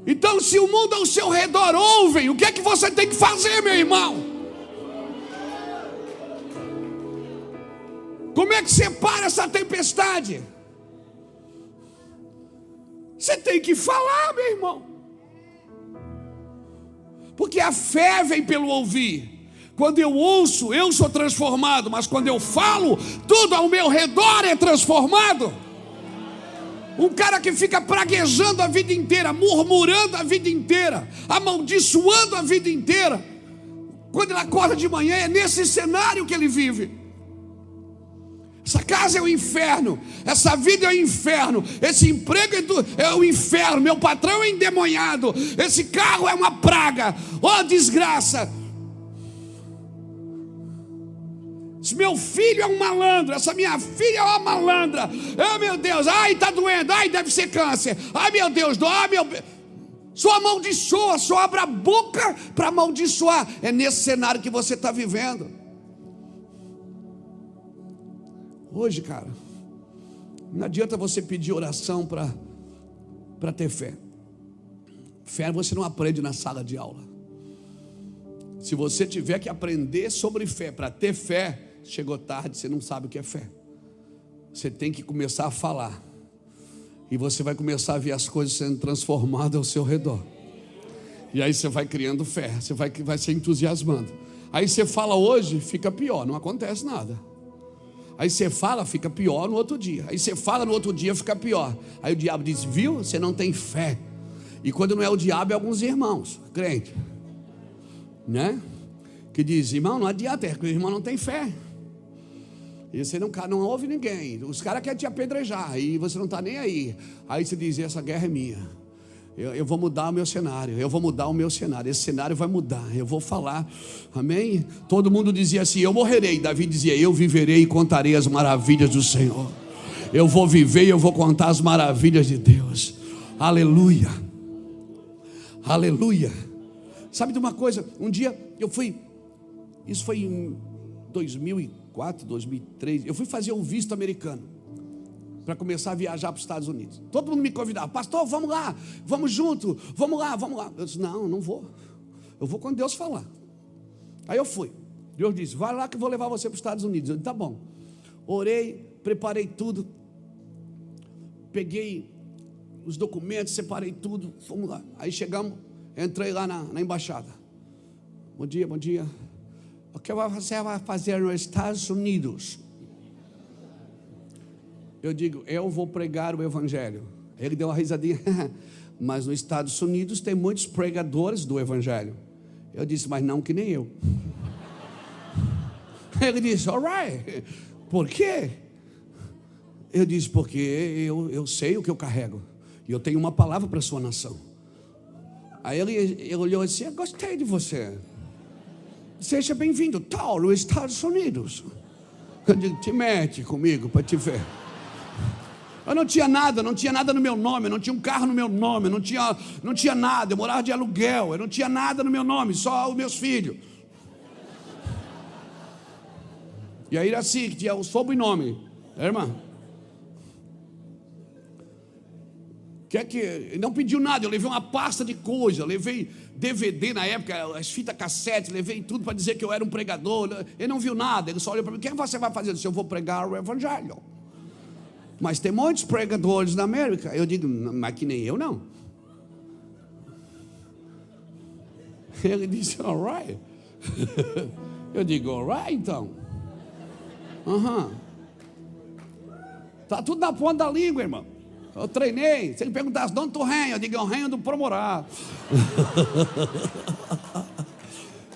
Então se o mundo ao seu redor ouve, o que é que você tem que fazer, meu irmão? Como é que você para essa tempestade? Você tem que falar, meu irmão. Porque a fé vem pelo ouvir. Quando eu ouço, eu sou transformado. Mas quando eu falo, tudo ao meu redor é transformado. Um cara que fica praguejando a vida inteira, murmurando a vida inteira, amaldiçoando a vida inteira, quando ele acorda de manhã, é nesse cenário que ele vive. Essa casa é o inferno, essa vida é o inferno, esse emprego é o inferno, meu patrão é endemoniado, esse carro é uma praga, ó desgraça. Esse meu filho é um malandro, essa minha filha é uma malandra. Oh meu Deus, ai está doendo, ai deve ser câncer. Ai meu Deus, só amaldiçoa, só abre a boca para amaldiçoar. É nesse cenário que você está vivendo. Hoje, cara, não adianta você pedir oração para ter fé. Fé você não aprende na sala de aula. Se você tiver que aprender sobre fé para ter fé, chegou tarde, você não sabe o que é fé. Você tem que começar a falar, e você vai começar a ver as coisas sendo transformadas ao seu redor. E aí você vai criando fé, você vai se entusiasmando. Aí você fala hoje, fica pior, não acontece nada. Aí você fala, fica pior no outro dia. Aí você fala no outro dia, fica pior. Aí o diabo diz: viu, você não tem fé. E quando não é o diabo, é alguns irmãos, crente, né? que diz: irmão, não adianta, é que o irmão não tem fé. E você não ouve ninguém. Os caras querem te apedrejar e você não está nem aí. Aí você diz: essa guerra é minha. Eu vou mudar o meu cenário. Eu vou mudar o meu cenário. Esse cenário vai mudar. Eu vou falar. Amém? Todo mundo dizia assim: eu morrerei. Davi dizia: eu viverei e contarei as maravilhas do Senhor. Eu vou viver e eu vou contar as maravilhas de Deus. Aleluia. Aleluia. Sabe de uma coisa? Um dia eu fui, isso foi em 2004, 2003, eu fui fazer um visto americano para começar a viajar para os Estados Unidos. Todo mundo me convidava: pastor, vamos lá, vamos junto, vamos lá, vamos lá. Eu disse: não vou. Eu vou quando Deus falar. Aí eu fui. Deus disse: vai lá que eu vou levar você para os Estados Unidos. Eu disse: tá bom. Orei, preparei tudo, peguei os documentos, separei tudo, fomos lá. Aí chegamos, entrei lá na embaixada. Bom dia, bom dia. O que você vai fazer nos Estados Unidos? Eu digo: eu vou pregar o evangelho. Ele deu uma risadinha. Mas nos Estados Unidos tem muitos pregadores do evangelho. Eu disse: mas não que nem eu. Ele disse: alright. Por quê? Eu disse: porque eu sei o que eu carrego. E eu tenho uma palavra para a sua nação. Aí ele olhou assim: eu gostei de você. Seja bem-vindo, tal, nos Estados Unidos. Eu digo: te mete comigo para te ver. Eu não tinha nada no meu nome, eu não tinha um carro no meu nome, eu não tinha nada, eu morava de aluguel, eu não tinha nada no meu nome, só os meus filhos. E aí era assim, que tinha o sobrenome, irmã. Não pediu nada, eu levei uma pasta de coisa, levei DVD na época, as fitas cassete, levei tudo para dizer que eu era um pregador. Ele não viu nada, ele só olhou para mim: o que você vai fazer? Eu disse: eu vou pregar o evangelho. Mas tem muitos pregadores na América. Eu digo: mas que nem eu não. Ele disse: alright. Eu digo: alright então. Tá tudo na ponta da língua, irmão. Eu treinei. Se ele perguntasse: de onde tu renha? Eu digo: eu renho do Promorá.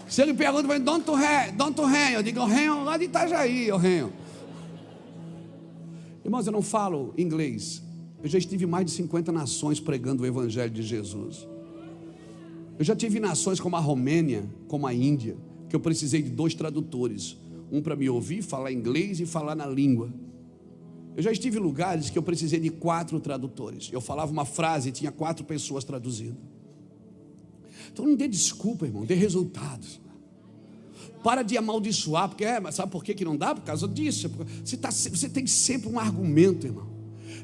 Se ele pergunta: de onde tu renha? Eu digo: eu renho lá de Itajaí, eu renho. Irmãos, eu não falo inglês. Eu já estive em mais de 50 nações pregando o evangelho de Jesus. Eu já tive nações como a Romênia, como a Índia, que eu precisei de 2 tradutores. Um para me ouvir, falar inglês e falar na língua. Eu já estive em lugares que eu precisei de 4 tradutores. Eu falava uma frase e tinha 4 pessoas traduzindo. Então não dê desculpa, irmão, dê resultados. Para de amaldiçoar, porque sabe por que não dá? Por causa disso. Você tem sempre um argumento, irmão.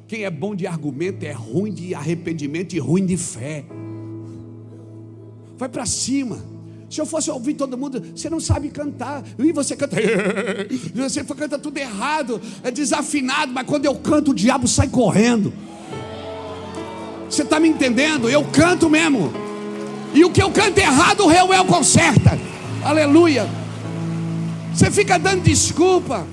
Quem é bom de argumento é ruim de arrependimento e ruim de fé. Vai para cima. Se eu fosse ouvir todo mundo: você não sabe cantar. E você canta, você canta tudo errado, é desafinado. Mas quando eu canto, o diabo sai correndo. Você está me entendendo? Eu canto mesmo. E o que eu canto errado, o Reuel conserta. Aleluia. Você fica dando desculpa.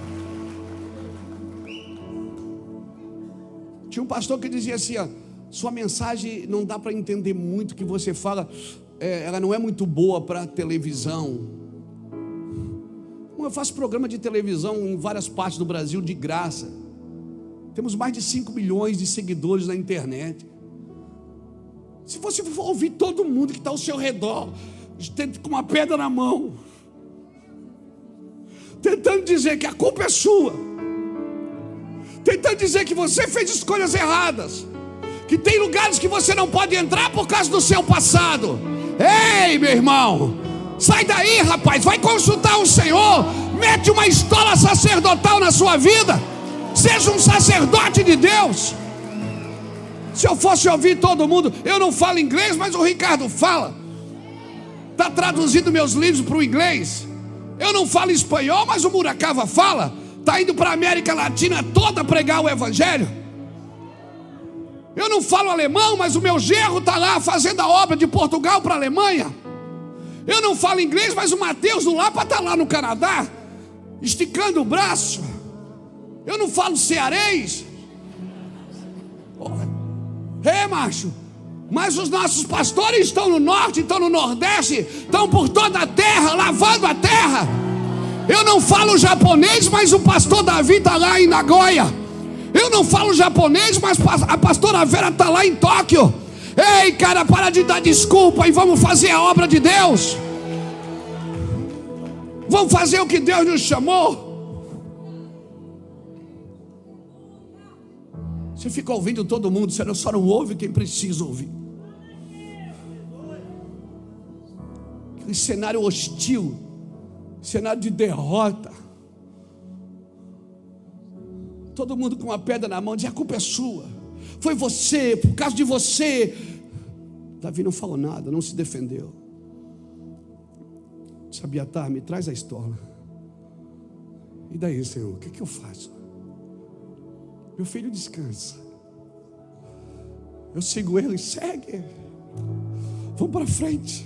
Tinha um pastor que dizia assim: ó, sua mensagem não dá para entender muito o que você fala, ela não é muito boa para televisão. Eu faço programa de televisão em várias partes do Brasil de graça. Temos mais de 5 milhões de seguidores na internet. Se você for ouvir todo mundo que está ao seu redor, com uma pedra na mão, tentando dizer que a culpa é sua, tentando dizer que você fez escolhas erradas, que tem lugares que você não pode entrar por causa do seu passado. Ei, meu irmão, sai daí, rapaz, vai consultar o Senhor, mete uma estola sacerdotal na sua vida, seja um sacerdote de Deus. Se eu fosse ouvir todo mundo, eu não falo inglês, mas o Ricardo fala, está traduzindo meus livros para o inglês. Eu não falo espanhol, mas o Muracava fala. Está indo para a América Latina toda pregar o evangelho. Eu não falo alemão, mas o meu genro está lá fazendo a obra de Portugal para a Alemanha. Eu não falo inglês, mas o Mateus do Lapa está lá no Canadá, esticando o braço. Eu não falo cearês. Macho, Mas os nossos pastores estão no norte, estão no nordeste, estão por toda a terra, lavando a terra. Eu não falo japonês, mas o pastor Davi está lá em Nagoya. Eu não falo japonês, mas a pastora Vera está lá em Tóquio. Ei, cara, para de dar desculpa e vamos fazer a obra de Deus. Vamos fazer o que Deus nos chamou. Você fica ouvindo todo mundo, você só não ouve quem precisa ouvir. Aquele cenário hostil, cenário de derrota. Todo mundo com uma pedra na mão, diz: a culpa é sua, foi você, por causa de você. Davi não falou nada, não se defendeu. Disse: Abiatar, me traz a estola. E daí, Senhor, o que eu faço? Meu filho descansa. Eu sigo ele, segue. Vamos para frente.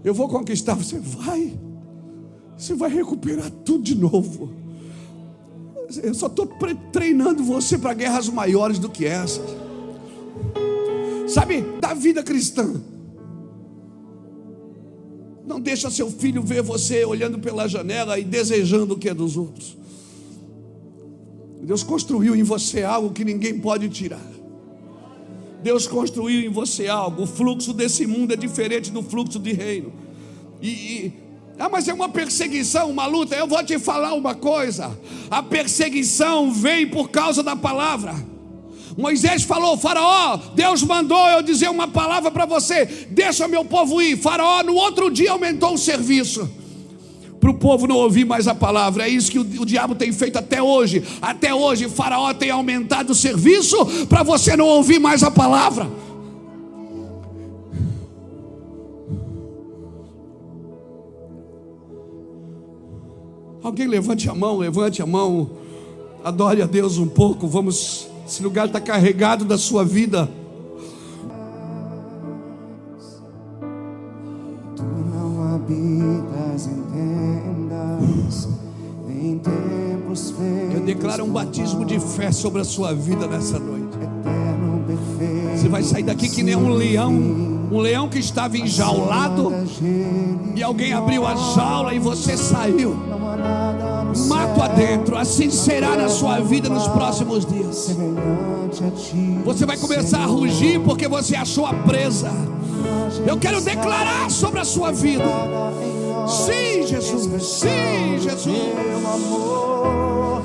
Eu vou conquistar. Você vai recuperar tudo de novo. Eu só estou treinando você para guerras maiores do que essa. Sabe, da vida cristã. Não deixa seu filho ver você olhando pela janela e desejando o que é dos outros. Deus construiu em você algo que ninguém pode tirar. Deus construiu em você algo. O fluxo desse mundo é diferente do fluxo de reino. Mas é uma perseguição, uma luta. Eu vou te falar uma coisa: a perseguição vem por causa da palavra. Moisés falou: Faraó, Deus mandou eu dizer uma palavra para você, deixa meu povo ir. Faraó no outro dia aumentou o serviço, para o povo não ouvir mais a palavra. É isso que o diabo tem feito até hoje. Até hoje Faraó tem aumentado o serviço para você não ouvir mais a palavra. Alguém levante a mão, adore a Deus um pouco. Vamos, esse lugar está carregado da sua vida. Tu não habitas em tendas, em templos feitos. Eu declaro um batismo de fé sobre a sua vida nessa noite. Eterno, perfeito. Você vai sair daqui que nem um leão que estava enjaulado e alguém abriu a jaula e você saiu. Mato adentro. Assim será na sua vida nos próximos dias. Você vai começar a rugir porque você achou a presa. Eu quero declarar sobre a sua vida: sim, Jesus, sim, Jesus. Teu amor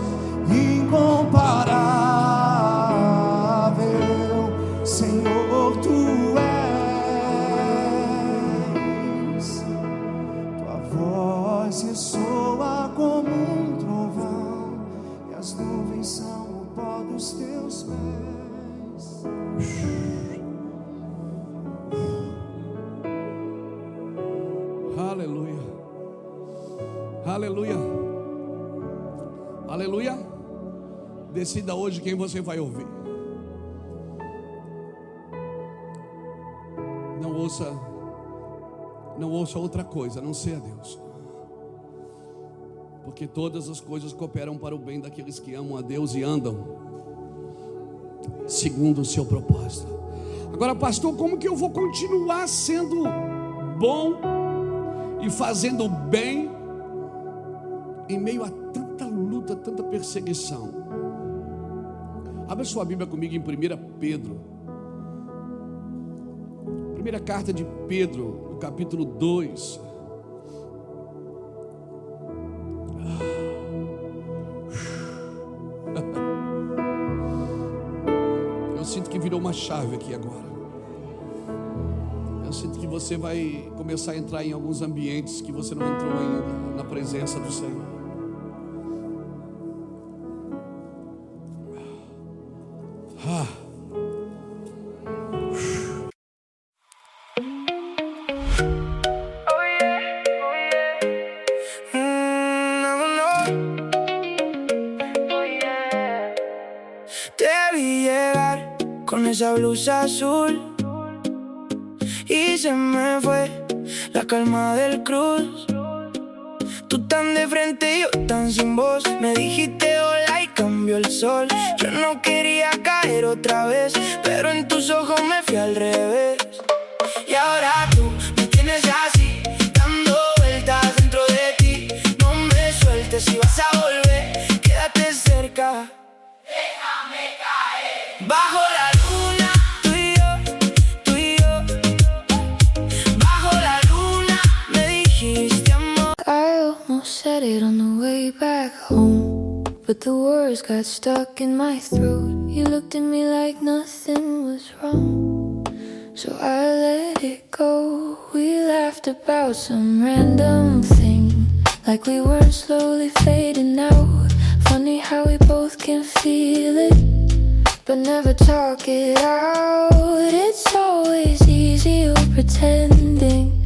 incomparável, Senhor, tu és. Tua voz ressoa como um trovão, e as nuvens são o pó dos teus pés. Aleluia, aleluia, aleluia. Decida hoje quem você vai ouvir. Não ouça outra coisa, a não ser a Deus. Porque todas as coisas cooperam para o bem daqueles que amam a Deus e andam segundo o seu propósito. Agora, pastor, como que eu vou continuar sendo bom e fazendo bem em meio a tanta luta, tanta perseguição? Abra sua Bíblia comigo em 1 Pedro. Primeira carta de Pedro, no capítulo 2. Eu sinto que virou uma chave aqui agora. Eu sinto que você vai começar a entrar em alguns ambientes que você não entrou ainda, na presença do Senhor. Te vi llegar con esa blusa azul y se me fue la calma del cruz. Tú tan de frente y yo tan sin voz. Me dijiste hola y cambió el sol. Yo no quería caer otra vez, pero en tus ojos me fui al revés. Y ahora tú me tienes así, dando vueltas dentro de ti. No me sueltes si vas a volver, quédate cerca. Déjame caer. Bajo la luna, tú y yo. Bajo la luna, me dijiste amor. I almost said it on the way back home, but the words got stuck in my throat. You looked at me like nothing was wrong, so I let it go. We laughed about some random thing, like we were slowly fading out. Funny how we both can feel it, but never talk it out. It's always easier pretending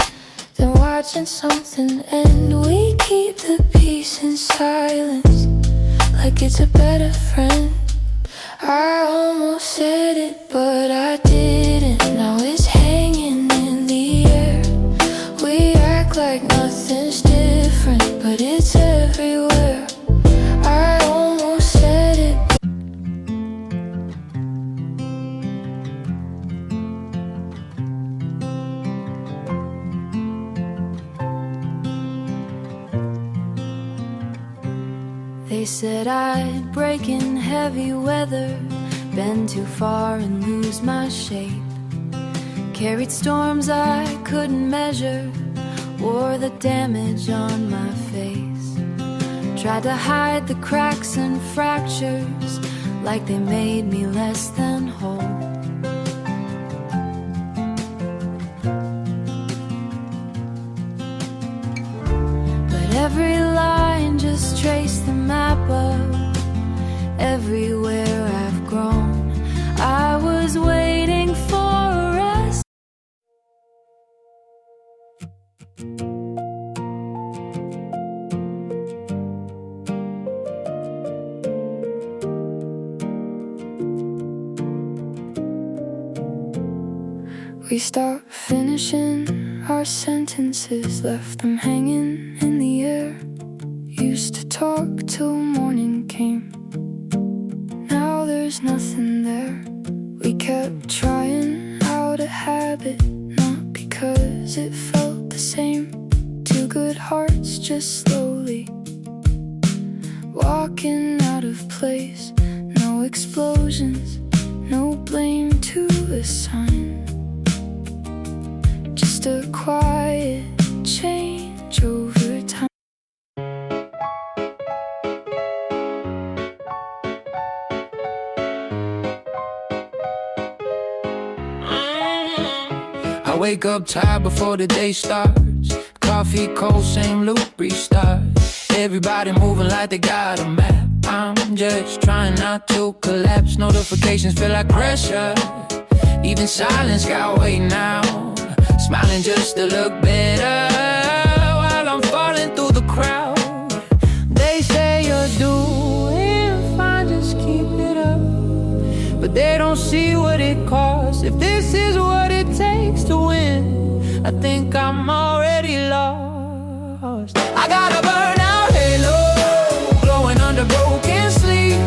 than watching something end. We keep the peace in silence, like it's a better friend. I almost said it, but I didn't. Now it's hanging in the air. We act like nothing's different, but it's everywhere. I almost said it. They said I'd break in heavy weather, bend too far and lose my shape. Carried storms I couldn't measure, wore the damage on my face. Tried to hide the cracks and fractures, like they made me less than whole. But every line just traced the map of everywhere I've grown. I was waiting for us. We stopped finishing our sentences, left them hanging in the air. Used to talk till morning came, now there's nothing there. We kept trying out a habit, not because it felt the same. Two good hearts just slowly walking out of place. No explosions, no blame to assign, just a quiet change over time. I wake up tired before the day starts. Coffee cold, same loop, restart. Everybody moving like they got a map. I'm just trying not to collapse. Notifications feel like pressure. Even silence got weight now. Smiling just to look better while I'm falling through the crowd. They say you're doing fine, just keep it up. But they don't see what it costs. If this is what it takes to win, I think I'm already lost. I got a burnout halo, glowing under broken sleep.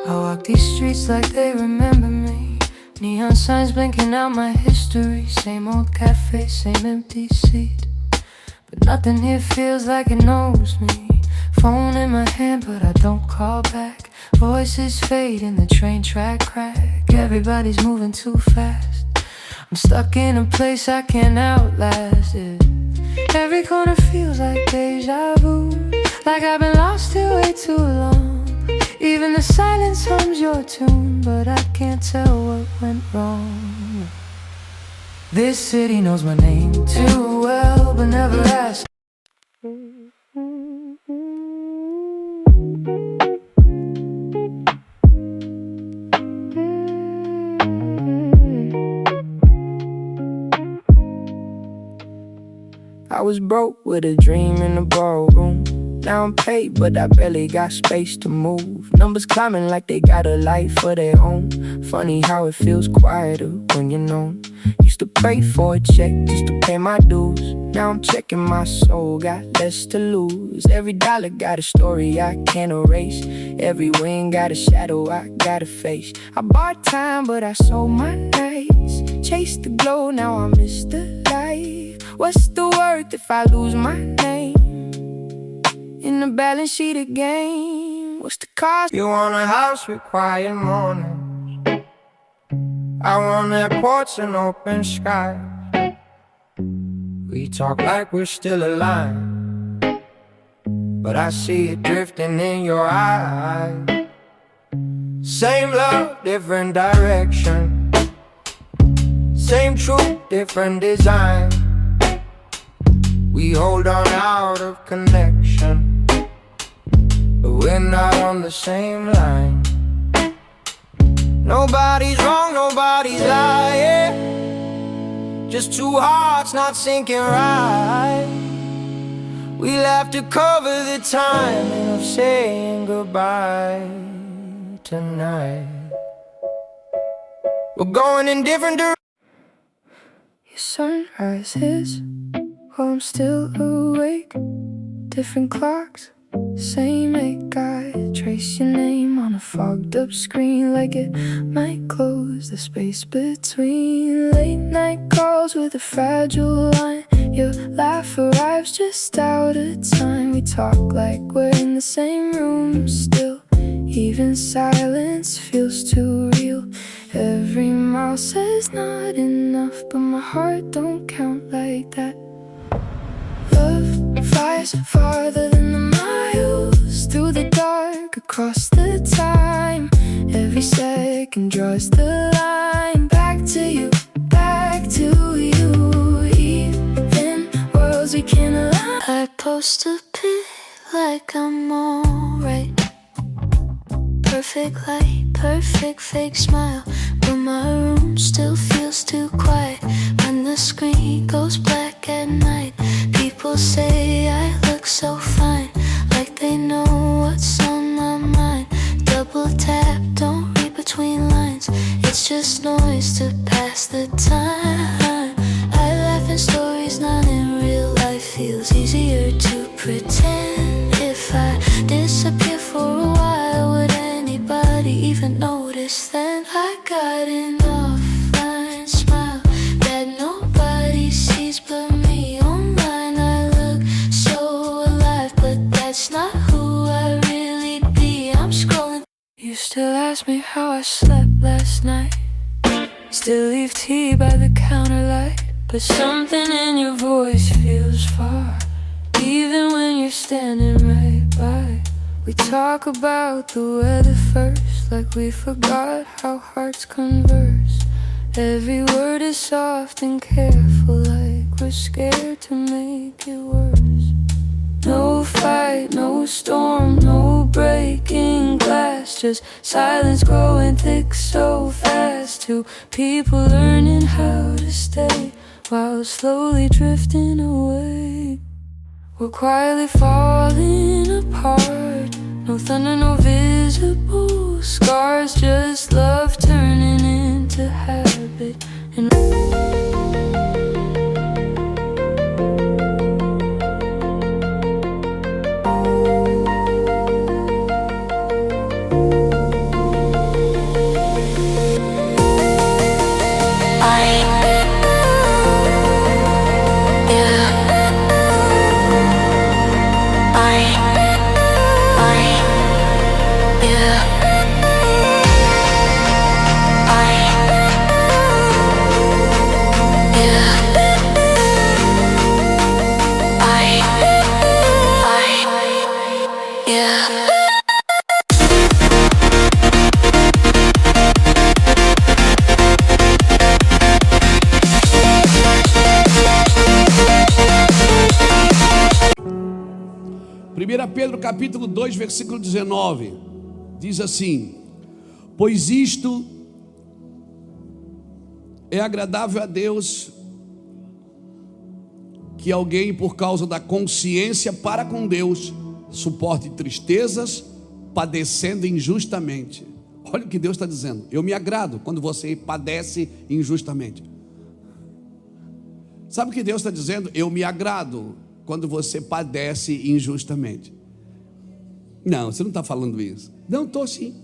I walk these streets like they remember me. Neon signs blinking out my history. Same old cafe, same empty seat, but nothing here feels like it knows me. Phone in my hand, but I don't call back. Voices fade in the train track crack. Everybody's moving too fast. I'm stuck in a place I can't outlast it. Every corner feels like deja vu, like I've been lost here way too long. Even the silence hums your tune, but I can't tell what went wrong. This city knows my name too well, but never asked. I was broke with a dream in the ballroom. Now I'm paid, but I barely got space to move. Numbers climbing like they got a life of their own. Funny how it feels quieter when you're known. Used to pray for a check just to pay my dues. Now I'm checking my soul, got less to lose. Every dollar got a story I can't erase. Every win got a shadow I gotta face. I bought time, but I sold my nights. Chased the glow, now I miss the light. What's the worth if I lose my name in the balance sheet again? What's the cost? You want a house with quiet mornings. I want that porch and open sky. We talk like we're still alive, but I see it drifting in your eyes. Same love, different direction. Same truth, different design. We hold on out of connection, but we're not on the same line. Nobody's wrong, nobody's lying. Just two hearts not syncing right. We'll have to cover the timing of saying goodbye tonight. We're going in different directions. Your sunrise is while I'm still awake. Different clocks, same ache. I trace your name on a fogged up screen, like it might close the space between. Late night calls with a fragile line. Your laugh arrives just out of time. We talk like we're in the same room still. Even silence feels too real. Every mile says not enough, but my heart don't count like that. Love flies farther than the miles, through the dark, across the time. Every second draws the line. Back to you, back to you. Even worlds we can align. I post a pic like I'm alright. Perfect light, perfect fake smile, but my room still feels too quiet when the screen goes black at night. People say I look so fine, like they know what's on my mind. Double tap, don't read between lines. It's just noise to pass the time. I laugh in stories, not in real life. Feels easier to pretend. If I disappear for a while, would anybody even notice then? I got an offline smile that nobody sees but me. Online I look so alive, but that's not who I really be. I'm scrolling. You still ask me how I slept last night. Still leave tea by the counter light, but something in your voice feels far, even when you're standing right by. We talk about the weather first, like we forgot how hearts converse. Every word is soft and careful, like we're scared to make it worse. No fight, no storm, no breaking glass, just silence growing thick so fast. Two people learning how to stay while slowly drifting away. We're quietly falling apart. No thunder, no visible scars, just love turning into habit. And Pedro capítulo 2, versículo 19, diz assim: pois isto é agradável a Deus, que alguém, por causa da consciência para com Deus, suporte tristezas, padecendo injustamente. Olha o que Deus está dizendo: eu me agrado quando você padece injustamente. Sabe o que Deus está dizendo? Eu me agrado quando você padece injustamente. Não, você não está falando isso. Não, estou sim.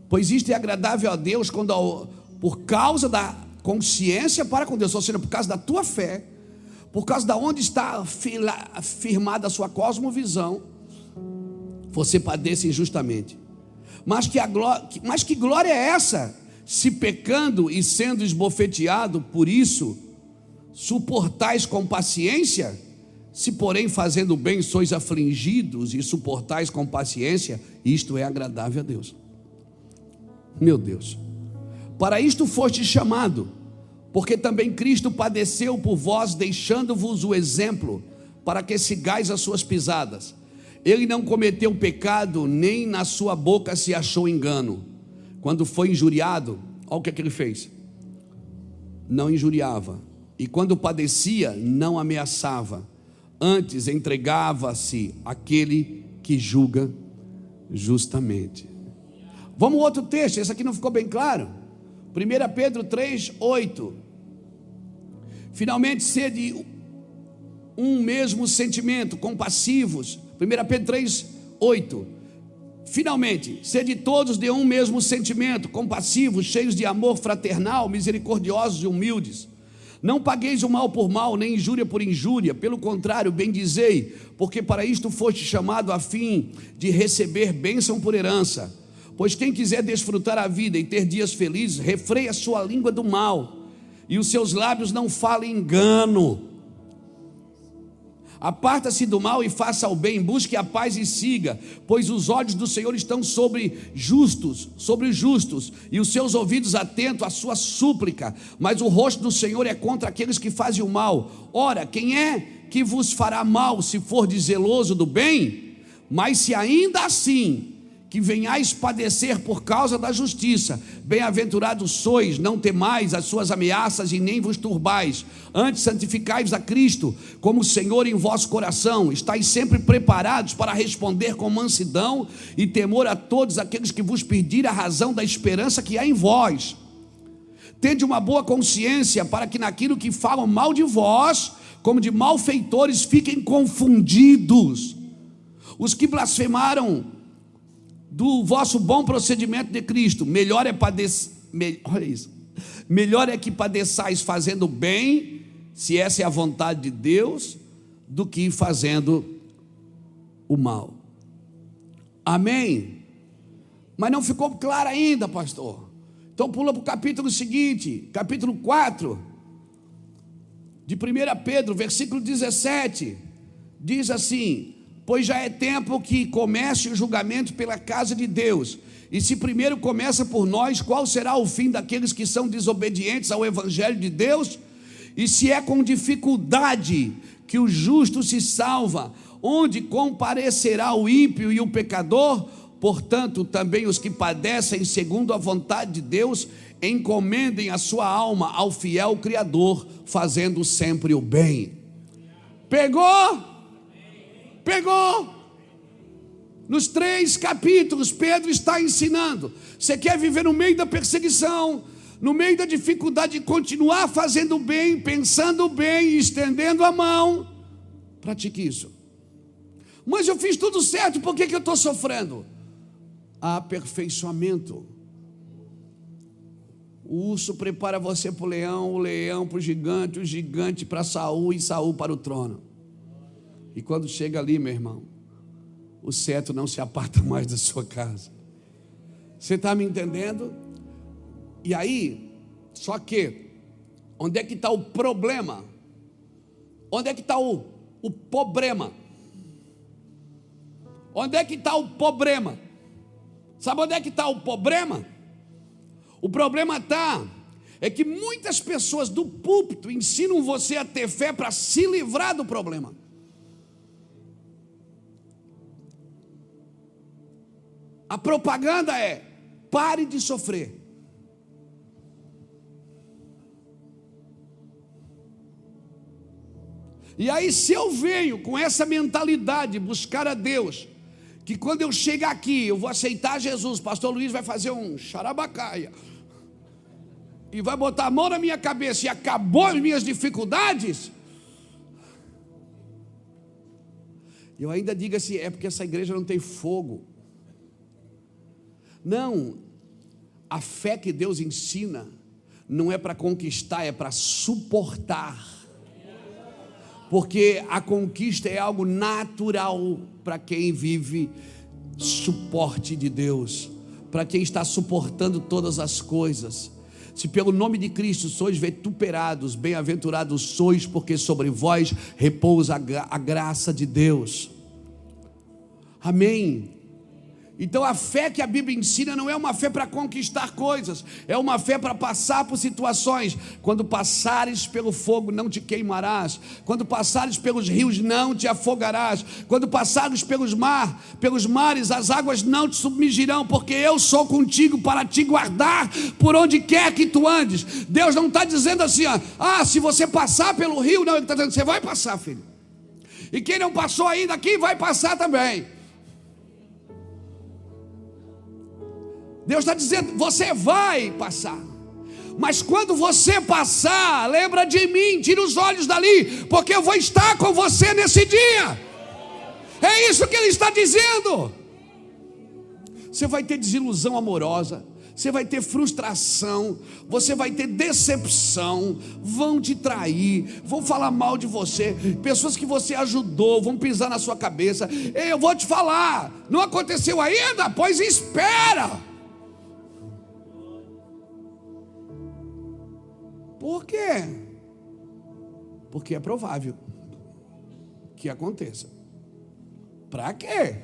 Pois isto é agradável a Deus quando, por causa da consciência para com Deus, ou seja, por causa da tua fé, por causa de onde está firmada a sua cosmovisão, você padece injustamente. Mas que glória é essa, se pecando e sendo esbofeteado por isso, suportais com paciência? Se porém fazendo bem sois afligidos e suportais com paciência, isto é agradável a Deus. Meu Deus, para isto foste chamado, porque também Cristo padeceu por vós, deixando-vos o exemplo, para que sigais as suas pisadas. Ele não cometeu pecado, nem na sua boca se achou engano. Quando foi injuriado, olha o que ele fez: não injuriava, e quando padecia, não ameaçava, antes entregava-se àquele que julga justamente. Vamos ao outro texto, esse aqui não ficou bem claro. 1 Pedro 3:8. Finalmente sede um mesmo sentimento, compassivos. 1 Pedro 3:8. Finalmente, sede todos de um mesmo sentimento, compassivos, cheios de amor fraternal, misericordiosos e humildes. Não pagueis o mal por mal, nem injúria por injúria, pelo contrário, bendizei, porque para isto foste chamado, a fim de receber bênção por herança. Pois quem quiser desfrutar a vida e ter dias felizes, refreia a sua língua do mal, e os seus lábios não falem engano. Aparta-se do mal e faça o bem, busque a paz e siga, pois os olhos do Senhor estão sobre os justos, e os seus ouvidos atentos à sua súplica, mas o rosto do Senhor é contra aqueles que fazem o mal. Ora, quem é que vos fará mal, se for zeloso do bem? Mas se ainda assim que venhais padecer por causa da justiça, bem-aventurados sois, não temais as suas ameaças e nem vos turbais, antes santificai-vos a Cristo como Senhor em vosso coração, estáis sempre preparados para responder com mansidão e temor a todos aqueles que vos pedirem a razão da esperança que há em vós. Tende uma boa consciência, para que naquilo que falam mal de vós, como de malfeitores, fiquem confundidos. Os que blasfemaram do vosso bom procedimento de Cristo, melhor é que padeçais fazendo bem, se essa é a vontade de Deus, do que fazendo o mal. Amém? Mas não ficou claro ainda, pastor. Então pula para o capítulo seguinte, capítulo 4 de 1 Pedro, versículo 17, diz assim: pois já é tempo que comece o julgamento pela casa de Deus, e se primeiro começa por nós, qual será o fim daqueles que são desobedientes ao evangelho de Deus? E se é com dificuldade que o justo se salva, onde comparecerá o ímpio e o pecador? Portanto, também os que padecem segundo a vontade de Deus, encomendem a sua alma ao fiel Criador, fazendo sempre o bem. Pegou? Nos 3 capítulos, Pedro está ensinando. Você quer viver no meio da perseguição, no meio da dificuldade, de continuar fazendo bem, pensando bem, estendendo a mão? Pratique isso. Mas eu fiz tudo certo, por que eu estou sofrendo? Aperfeiçoamento. O urso prepara você para o leão para o gigante para Saul e Saul para o trono. E quando chega ali, meu irmão, o cetro não se aparta mais da sua casa. Você está me entendendo? E aí, só que, onde é que está o problema? Onde é que está o problema? Onde é que está o problema? Sabe onde é que está o problema? O problema está, é que muitas pessoas do púlpito ensinam você a ter fé para se livrar do problema. A propaganda é: pare de sofrer. E aí, se eu venho com essa mentalidade, buscar a Deus, que quando eu chegar aqui, eu vou aceitar Jesus, pastor Luiz vai fazer um xarabacaia e vai botar a mão na minha cabeça e acabou as minhas dificuldades. Eu ainda digo assim, é porque essa igreja não tem fogo. Não, a fé que Deus ensina não é para conquistar, é para suportar. Porque a conquista é algo natural para quem vive suporte de Deus, para quem está suportando todas as coisas. Se pelo nome de Cristo sois vituperados, bem-aventurados sois, porque sobre vós repousa a graça de Deus. Amém. Então a fé que a Bíblia ensina não é uma fé para conquistar coisas, é uma fé para passar por situações. Quando passares pelo fogo não te queimarás, quando passares pelos rios não te afogarás, quando passares pelos mares as águas não te submergirão, porque eu sou contigo para te guardar por onde quer que tu andes. Deus não está dizendo assim, se você passar pelo rio, não, Ele está dizendo, você vai passar, filho, e quem não passou ainda aqui vai passar também. Deus está dizendo, você vai passar, mas quando você passar, lembra de mim, tira os olhos dali, porque eu vou estar com você nesse dia. É isso que Ele está dizendo. Você vai ter desilusão amorosa, você vai ter frustração, você vai ter decepção, vão te trair, vão falar mal de você, pessoas que você ajudou vão pisar na sua cabeça. Eu vou te falar, não aconteceu ainda? Pois espera. Por quê? Porque é provável que aconteça. Para quê?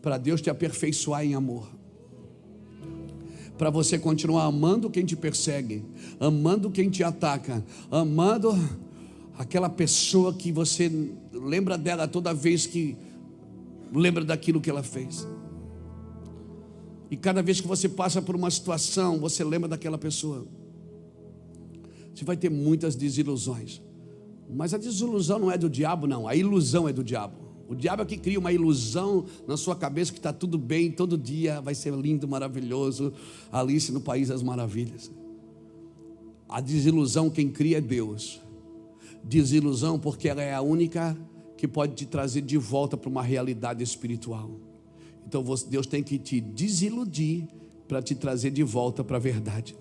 Para Deus te aperfeiçoar em amor, para você continuar amando quem te persegue, amando quem te ataca, amando aquela pessoa que você lembra dela toda vez que lembra daquilo que ela fez. E cada vez que você passa por uma situação, você lembra daquela pessoa. Você vai ter muitas desilusões, mas a desilusão não é do diabo, não, a ilusão é do diabo. O diabo é que cria uma ilusão na sua cabeça que está tudo bem, todo dia vai ser lindo, maravilhoso, Alice no País das Maravilhas. A desilusão quem cria é Deus. Desilusão porque ela é a única que pode te trazer de volta para uma realidade espiritual. Então Deus tem que te desiludir para te trazer de volta para a verdade.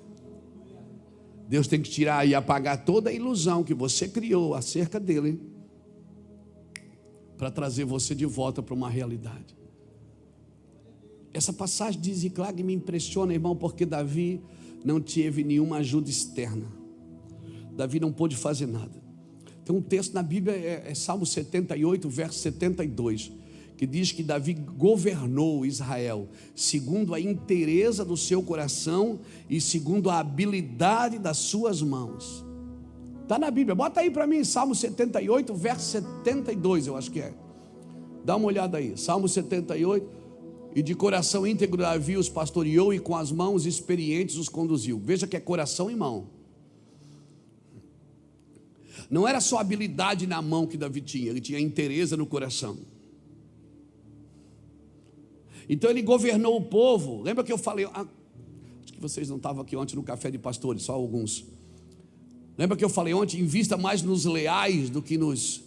Deus tem que tirar e apagar toda a ilusão que você criou acerca dele, para trazer você de volta para uma realidade. Essa passagem de Ziclag me impressiona, irmão, porque Davi não teve nenhuma ajuda externa. Davi não pôde fazer nada. Tem um texto na Bíblia, é Salmo 78, verso 72, que diz que Davi governou Israel segundo a inteireza do seu coração e segundo a habilidade das suas mãos. Está na Bíblia, bota aí para mim, Salmo 78, verso 72, eu acho que é. Dá uma olhada aí, Salmo 78. E de coração íntegro Davi os pastoreou e com as mãos experientes os conduziu. Veja que é coração e mão. Não era só habilidade na mão que Davi tinha, ele tinha inteireza no coração. Então ele governou o povo. Lembra que eu falei, acho que vocês não estavam aqui ontem no café de pastores, só alguns. Lembra que eu falei ontem, invista mais nos leais do que nos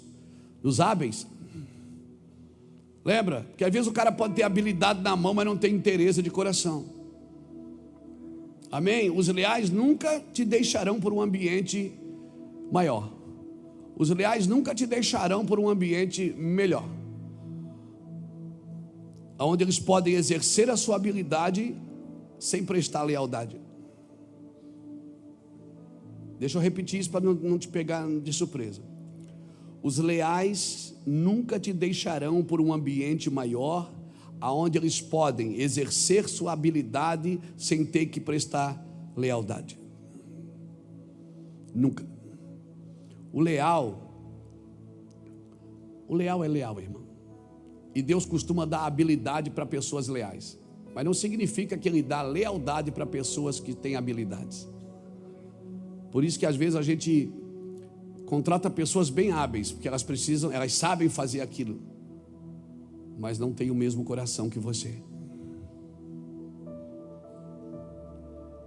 hábeis? Lembra? Porque às vezes o cara pode ter habilidade na mão, mas não tem interesse de coração. Amém? Os leais nunca te deixarão por um ambiente maior. Os leais nunca te deixarão por um ambiente melhor, onde eles podem exercer a sua habilidade sem prestar lealdade. Deixa eu repetir isso para não te pegar de surpresa. Os leais nunca te deixarão por um ambiente maior, onde eles podem exercer sua habilidade sem ter que prestar lealdade. Nunca. O leal é leal, irmão. E Deus costuma dar habilidade para pessoas leais, mas não significa que Ele dá lealdade para pessoas que têm habilidades. Por isso que às vezes a gente contrata pessoas bem hábeis, porque elas sabem fazer aquilo, mas não tem o mesmo coração que você.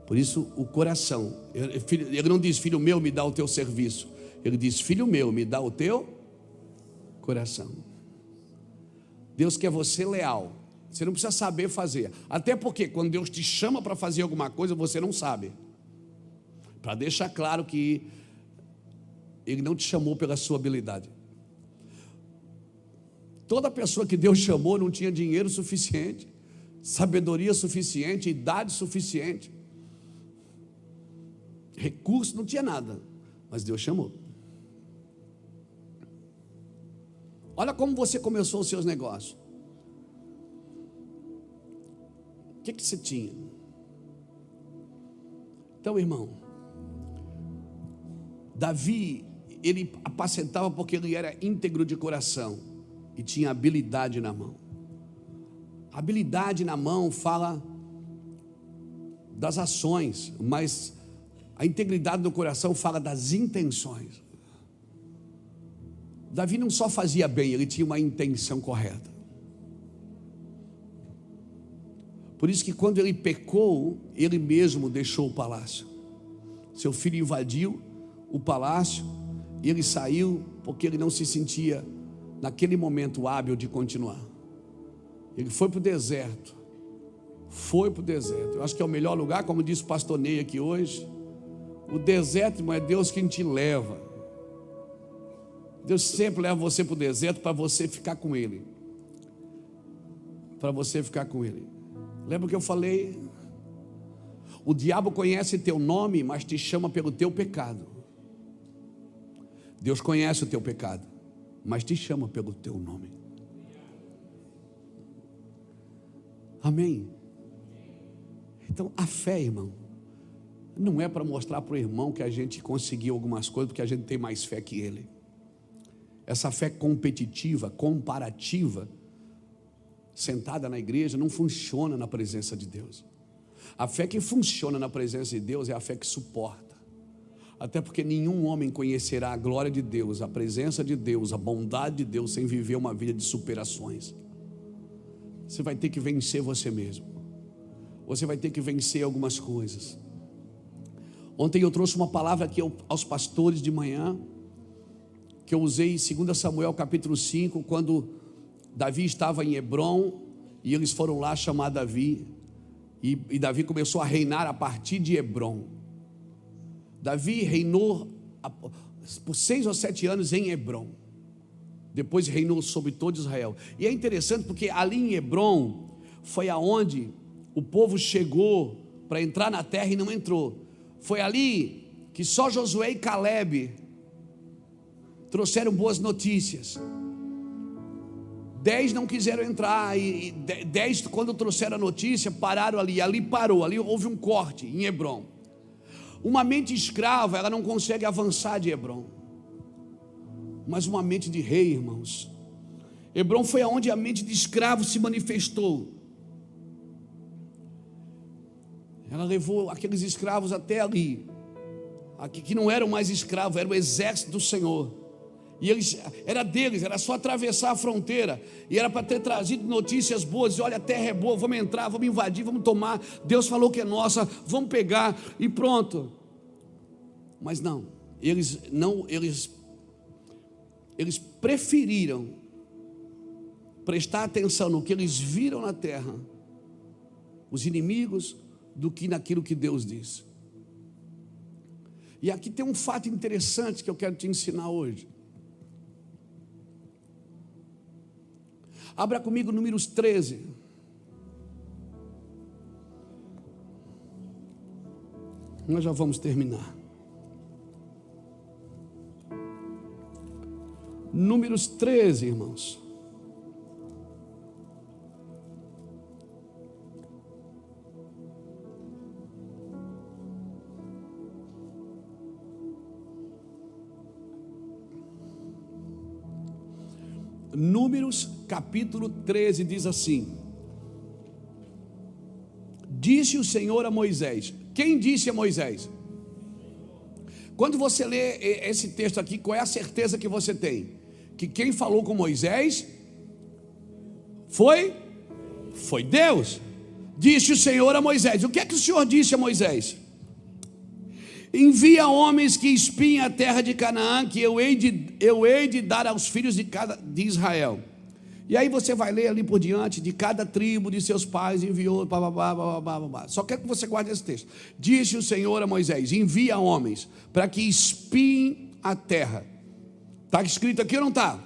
Por isso o coração, ele não diz: filho meu, me dá o teu serviço. Ele diz: filho meu, me dá o teu coração. Deus quer você leal. Você não precisa saber fazer. Até porque quando Deus te chama para fazer alguma coisa, você não sabe. Para deixar claro que Ele não te chamou pela sua habilidade. Toda pessoa que Deus chamou não tinha dinheiro suficiente, sabedoria suficiente, idade suficiente, recurso, não tinha nada, mas Deus chamou. Olha como você começou os seus negócios. O que você tinha? Então, irmão, Davi, ele apacentava porque ele era íntegro de coração e tinha habilidade na mão. A habilidade na mão fala das ações, mas a integridade do coração fala das intenções. Davi não só fazia bem, ele tinha uma intenção correta. Por isso que quando ele pecou, ele mesmo deixou o palácio. Seu filho invadiu o palácio e ele saiu porque ele não se sentia naquele momento hábil de continuar. Ele foi para o deserto. Eu acho que é o melhor lugar, como disse o pastor Ney aqui hoje. O deserto, irmão, é Deus quem te leva. Deus sempre leva você para o deserto para você ficar com Ele. Para você ficar com Ele. Lembra que eu falei? O diabo conhece teu nome, mas te chama pelo teu pecado. Deus conhece o teu pecado, mas te chama pelo teu nome. Amém? Então a fé, irmão, não é para mostrar para o irmão que a gente conseguiu algumas coisas porque a gente tem mais fé que ele. Essa fé competitiva, comparativa, sentada na igreja, não funciona na presença de Deus. A fé que funciona na presença de Deus é a fé que suporta. Até porque nenhum homem conhecerá a glória de Deus, a presença de Deus, a bondade de Deus, sem viver uma vida de superações. Você vai ter que vencer você mesmo. Você vai ter que vencer algumas coisas. Ontem eu trouxe uma palavra aqui aos pastores de manhã, que eu usei em 2 Samuel capítulo 5, quando Davi estava em Hebrom, e eles foram lá chamar Davi, e Davi começou a reinar a partir de Hebrom. Davi reinou por 6 ou 7 anos em Hebrom, depois reinou sobre todo Israel. E é interessante porque ali em Hebrom foi aonde o povo chegou para entrar na terra e não entrou. Foi ali que só Josué e Caleb trouxeram boas notícias. 10 não quiseram entrar, e 10, quando trouxeram a notícia, pararam ali. Ali parou, ali houve um corte em Hebrom. Uma mente escrava, ela não consegue avançar de Hebrom, mas uma mente de rei, irmãos. Hebrom foi aonde a mente de escravo se manifestou. Ela levou aqueles escravos até ali, que não eram mais escravos, era o exército do Senhor. E eles, era deles, era só atravessar a fronteira, e era para ter trazido notícias boas. Olha, a terra é boa, vamos entrar, vamos invadir, vamos tomar, Deus falou que é nossa, vamos pegar, e pronto. Mas não, eles preferiram prestar atenção no que eles viram na terra, os inimigos, do que naquilo que Deus disse. E aqui tem um fato interessante que eu quero te ensinar hoje. Abra comigo Números 13. Nós já vamos terminar. Números 13, irmãos. Números capítulo 13 diz assim: disse o Senhor a Moisés. Quem disse a Moisés? Quando você lê esse texto aqui, qual é a certeza que você tem? Que quem falou com Moisés Foi Deus. Disse o Senhor a Moisés. O que é que o Senhor disse a Moisés? Envia homens que espiem a terra de Canaã, que eu hei de dar aos filhos de Israel. E aí você vai ler ali por diante, de cada tribo de seus pais enviou, Só quero que você guarde esse texto. Disse o Senhor a Moisés: envia homens para que espiem a terra. Está escrito aqui ou não está?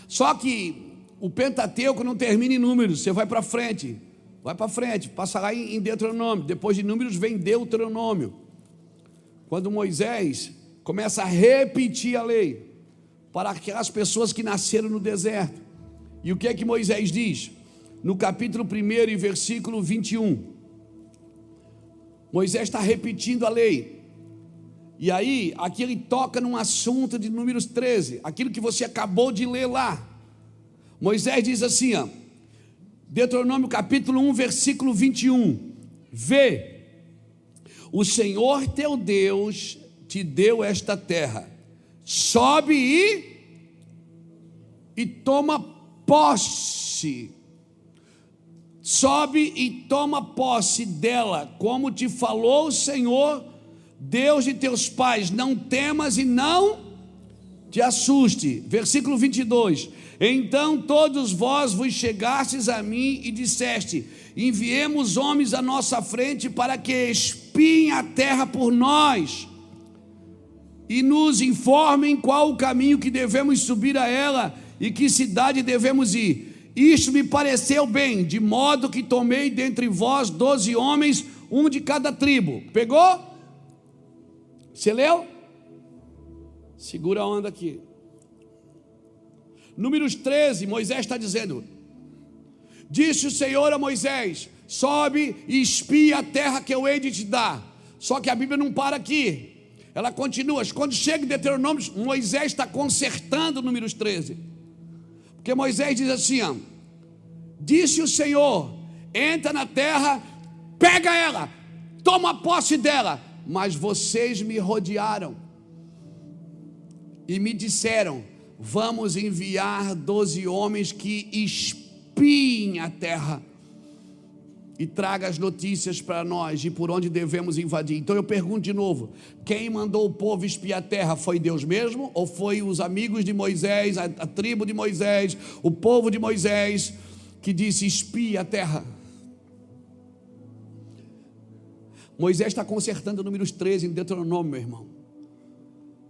Só que o Pentateuco não termina em Números, você vai para frente, passa lá em Deuteronômio, depois de Números vem Deuteronômio. Quando Moisés começa a repetir a lei para aquelas pessoas que nasceram no deserto. E o que é que Moisés diz? No capítulo 1 e versículo 21. Moisés está repetindo a lei. E aí, aqui ele toca num assunto de Números 13, aquilo que você acabou de ler lá. Moisés diz assim, ó, Deuteronômio capítulo 1, versículo 21. Vê, o Senhor teu Deus te deu esta terra, sobe e toma posse, sobe e toma posse dela, como te falou o Senhor, Deus de teus pais, não temas e não te assuste. Versículo 22, então todos vós vos chegastes a mim e disseste, enviemos homens à nossa frente para que espiem a terra por nós e nos informem qual o caminho que devemos subir a ela e que cidade devemos ir. Isto me pareceu bem, de modo que tomei dentre vós 12 homens, um de cada tribo. Pegou? Você leu? Segura a onda aqui. Números 13, Moisés está dizendo, disse o Senhor a Moisés, sobe e espia a terra que eu hei de te dar. Só que a Bíblia não para aqui, ela continua. Quando chega em Deuteronômio, Moisés está consertando Números 13, porque Moisés diz assim, ó, disse o Senhor, entra na terra, pega ela, toma posse dela, mas vocês me rodearam e me disseram, vamos enviar 12 homens que espiem a terra e traga as notícias para nós de por onde devemos invadir. Então eu pergunto de novo, quem mandou o povo espiar a terra? Foi Deus mesmo? Ou foi os amigos de Moisés, a tribo de Moisés, o povo de Moisés, que disse espie a terra? Moisés está consertando Números 13 em Deuteronômio, meu irmão.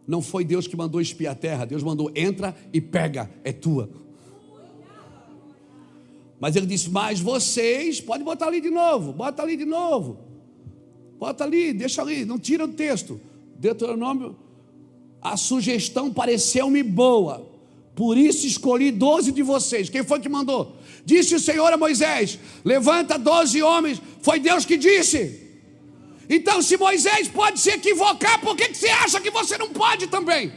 Não foi Deus que mandou espiar a terra, Deus mandou, entra e pega, é tua. Mas ele disse, mas vocês, pode botar ali de novo, bota ali de novo, bota ali, deixa ali, não tira o texto. Deuteronômio, a sugestão pareceu-me boa, por isso escolhi 12 de vocês. Quem foi que mandou? Disse o Senhor a Moisés, levanta 12 homens, foi Deus que disse. Então se Moisés pode se equivocar, por que você acha que você não pode também?